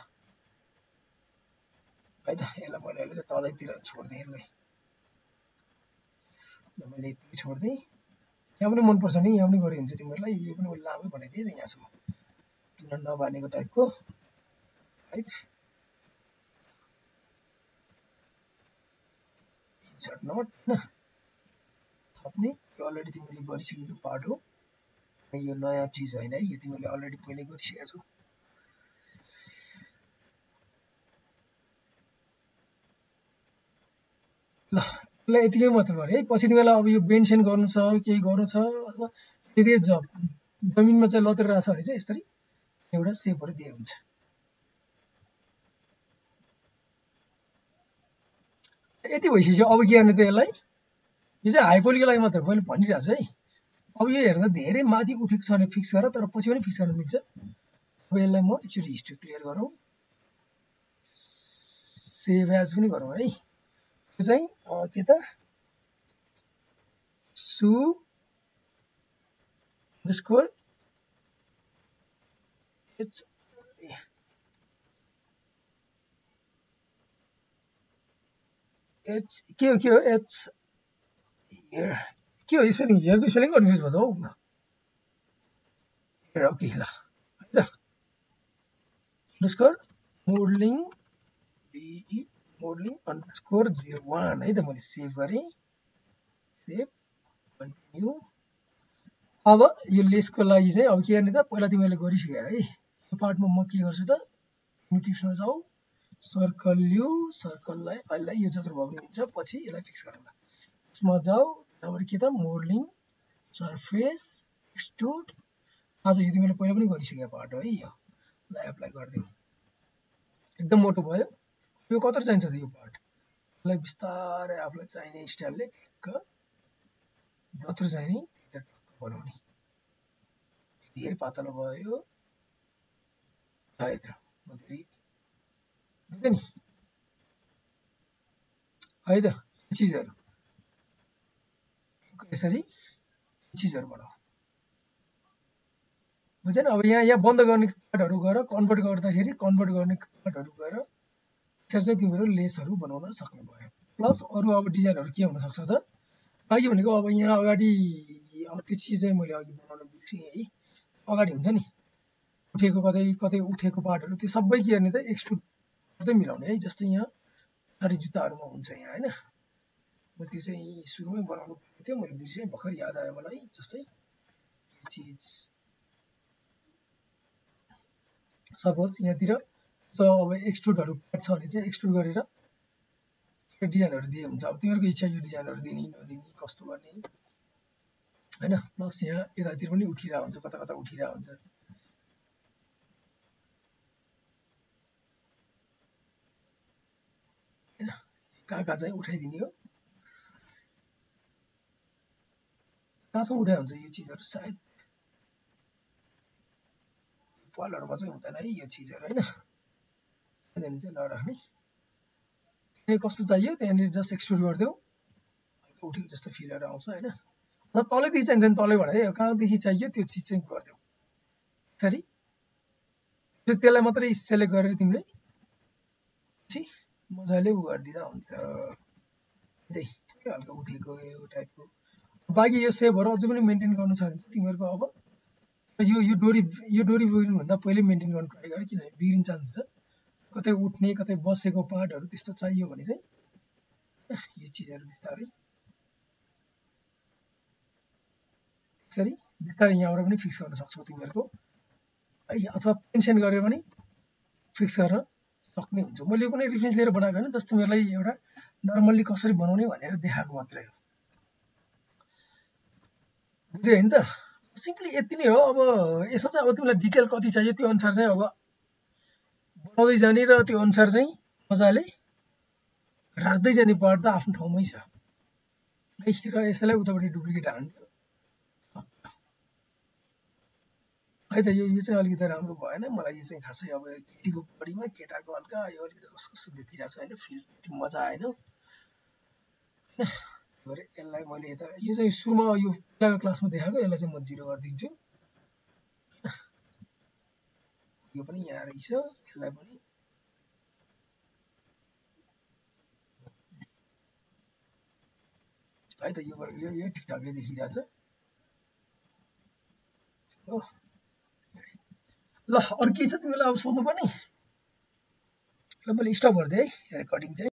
है त यसलाई मैले अलिकति तलैतिर छोड्दिएँ यसलाई मैले यति छोड्दिएँ यहाँ पनि मनपर्छ नि यहाँ पनि गरे हुन्छ तिमीहरूलाई यो पनि मैले लामै बनाइदिएँ त यहाँसम्म किन नबानेको टाइपको है इन्सर्ट नट हैन थप्ने यो अलरेडी तिमीले गरिसकेको पार्ट हो यो नयाँ चिज हैन है यो तिमीले अलरेडी पहिले गरिसकेका छौ ल ल यतिकै मात्र गरे है पछि तिमीलाई अब यो बेन्ड गर्नु छ केही गर्नु छ अथवा यदि जमिनमा चाहिँ लतरिरहेको छ भने चाहिँ यसरी एउटा सेपहरु दिए हुन्छ यति भइसक्यो अब के गर्ने त यसलाई यो चाहिँ हाइपोलीको लागि मात्र मैले भनिरहेको छु है अब यो हेर्दा धेरै माथि उठेको छ भने फिक्स गर तर पछि पनि फिक्स गर्न मिल्छ अब यसलाई म एकचोटि हिस्ट्री क्लियर गरौँ सेभ एज पनि गरौँ है यो चाहिँ के त सु अंडरस्कोर एच एच के हो एच के हो स्पेलिङ हेर्दै स्पेलिङ कन्फ्युज भयो हौ ओके ल है त अंडरस्कोर मोडलिङ बीई मोडलिङ अंडरस्कोर 01 है त मैले सेभ गरे सेभ कन्टिन्यू अब यो लेसको लागि चाहिँ अब के गर्ने त पहिला तिमीले गरिसके है यो पार्टमा म के गर्छु त म्युटेसनमा जाऊ सर्कल ल्यु सर्कललाई अहिले यो जत्रो भयो भने हुन्छ पछि यसलाई फिक्स गरौँला यसमा जाऊ त्यहाँबाट के त मोडलिङ सरफेस एक्सट्रुड आज यो तिमीले पहिला पनि गरिसकेको पार्ट हो है यो ल एप्लाई गर्दियौ एकदम मोटो भयो यो कत्रो चाहिन्छ त यो पार्ट यसलाई बिस्तारै आफुलाई चाहिने स्टाइलले ठिक्क जत्रो चाहिने बनाउने धेरै पातलो भयो है त नि है त चिजहरु यसरी चिजहरु बनाऊ बुझेन अब यहाँ बन्द गर्ने पार्टहरु गएर कन्भर्ट गर्दाखेरि कन्भर्ट गर्ने पार्टहरु गएर त्यसरी चाहिँ तिमीहरु लेसहरु बनाउन सक्ने भयो प्लस अरु अब डिजाइनहरु के हुन सक्छ त लागि भनेको अब यहाँ अगाडि त्यो चिज चाहिँ मैले अघि बनाउन बिर्सेँ है अगाडि हुन्छ नि उठेको कतै कतै उठेको पार्टहरु त्यो सबै के गर्ने त एक्सट्रुड गर्दै मिलाउने है जस्तै यहाँ सारी जुत्ताहरुमा हुन्छ यहाँ हैन म त्यो चाहिँ सुरुमै बनाउनु पर्ने थियो मैले बिर्सेँ भर्खर याद आयो मलाई जस्तै यो चीज सपोज यहाँतिर अब एक्सट्रुडहरु पार्ट छ भने चाहिँ एक्सट्रुड गरेर डिजाइनहरु दिए हुन्छ अब तिमीहरुको इच्छा यो डिजाइनहरु दिने नदिने कस्तो गर्ने हैन प्लस यहाँ यतातिर पनि उठिरा हुन्छ कता कता उठिरा हुन्छ हैन कहाँ चाहिँ उठाइदिने हो कहाँसम्म उठाइ हुन्छ यो चीजहरु सायद पालहरुमा चाहिँ हुँदैन है यो चीजहरु हैन त्यहाँदेखि चाहिँ नराख्ने अनि कस्तो चाहियो त्यहाँनिर जस्ट एक्सट्रुड गर्दियौ उठेको जस्तो फिलहरु आउँछ हैन र तलैदेखि चाहिन्छ नि तलैबाट है कहाँदेखि चाहियो त्यो चीज चाहिँ गर्दियौ सरी त्यसलाई मात्रै सेलेक्ट गरेर तिमीले छि मजाले उ गर्दिदा हुन्छ त्यही हल्का उठेको यो टाइपको बाकी यो सेपहरु अझै पनि मेन्टेन गर्नु छ भने तिमीहरुको अब यो डोरी बिग्रिनु भन्दा पहिले मेन्टेन गर्न ट्राई गर किनभने बिग्रिन चान्स छ कतै उठ्ने कतै बसेको पार्टहरु त्यस्तो चाहियो भने चाहिँ यो चीजहरु बिस्तारै यहाँबाट पनि फिक्स गर्न सक्छौ तिमीहरुको है अथवा पेन्सन गरेर पनि फिक्स गर्न सक्ने हुन्छ। मैले कुनै रेफरेन्स लिएर बनाएको होइन, जस्तो तिमीहरूलाई एउटा नर्मल्ली कसरी बनाउने भनेर देखाएको मात्रै हो। बुझ्यो होइन त? सिम्पली यति नै हो। अब यसमा चाहिँ अब तिमीलाई डिटेल कति चाहियो त्यो अनुसार चाहिँ अब बनाउँदै जाने र त्यो अनुसार चाहिँ मजाले राख्दै जाने पार्ट त आफ्नो ठाउँमै छ है। र यसलाई उतापट्टि डुप्लिकेट हान्नु है त। यो चाहिँ अलिकति राम्रो भएन मलाई। यो चाहिँ खासै अब केटीको बडीमा केटाको हल्का यो अलिकति कस्तो कस्तो देखिरहेको छ होइन, फिल मजा आएन। यसलाई मैले यता यो चाहिँ सुरुमा यो पहिलाको क्लासमा देखाएको, यसलाई चाहिँ म 0 गरिदिन्छु। यो पनि यहाँ रहेछ, यसलाई पनि है त। यो ठिकठाकै देखिरहेछ हो। ल अरू के छ तिमीलाई अब सोध्नुपर्ने? ल मैले स्टप गरिदिएँ है रेकर्डिङ चाहिँ।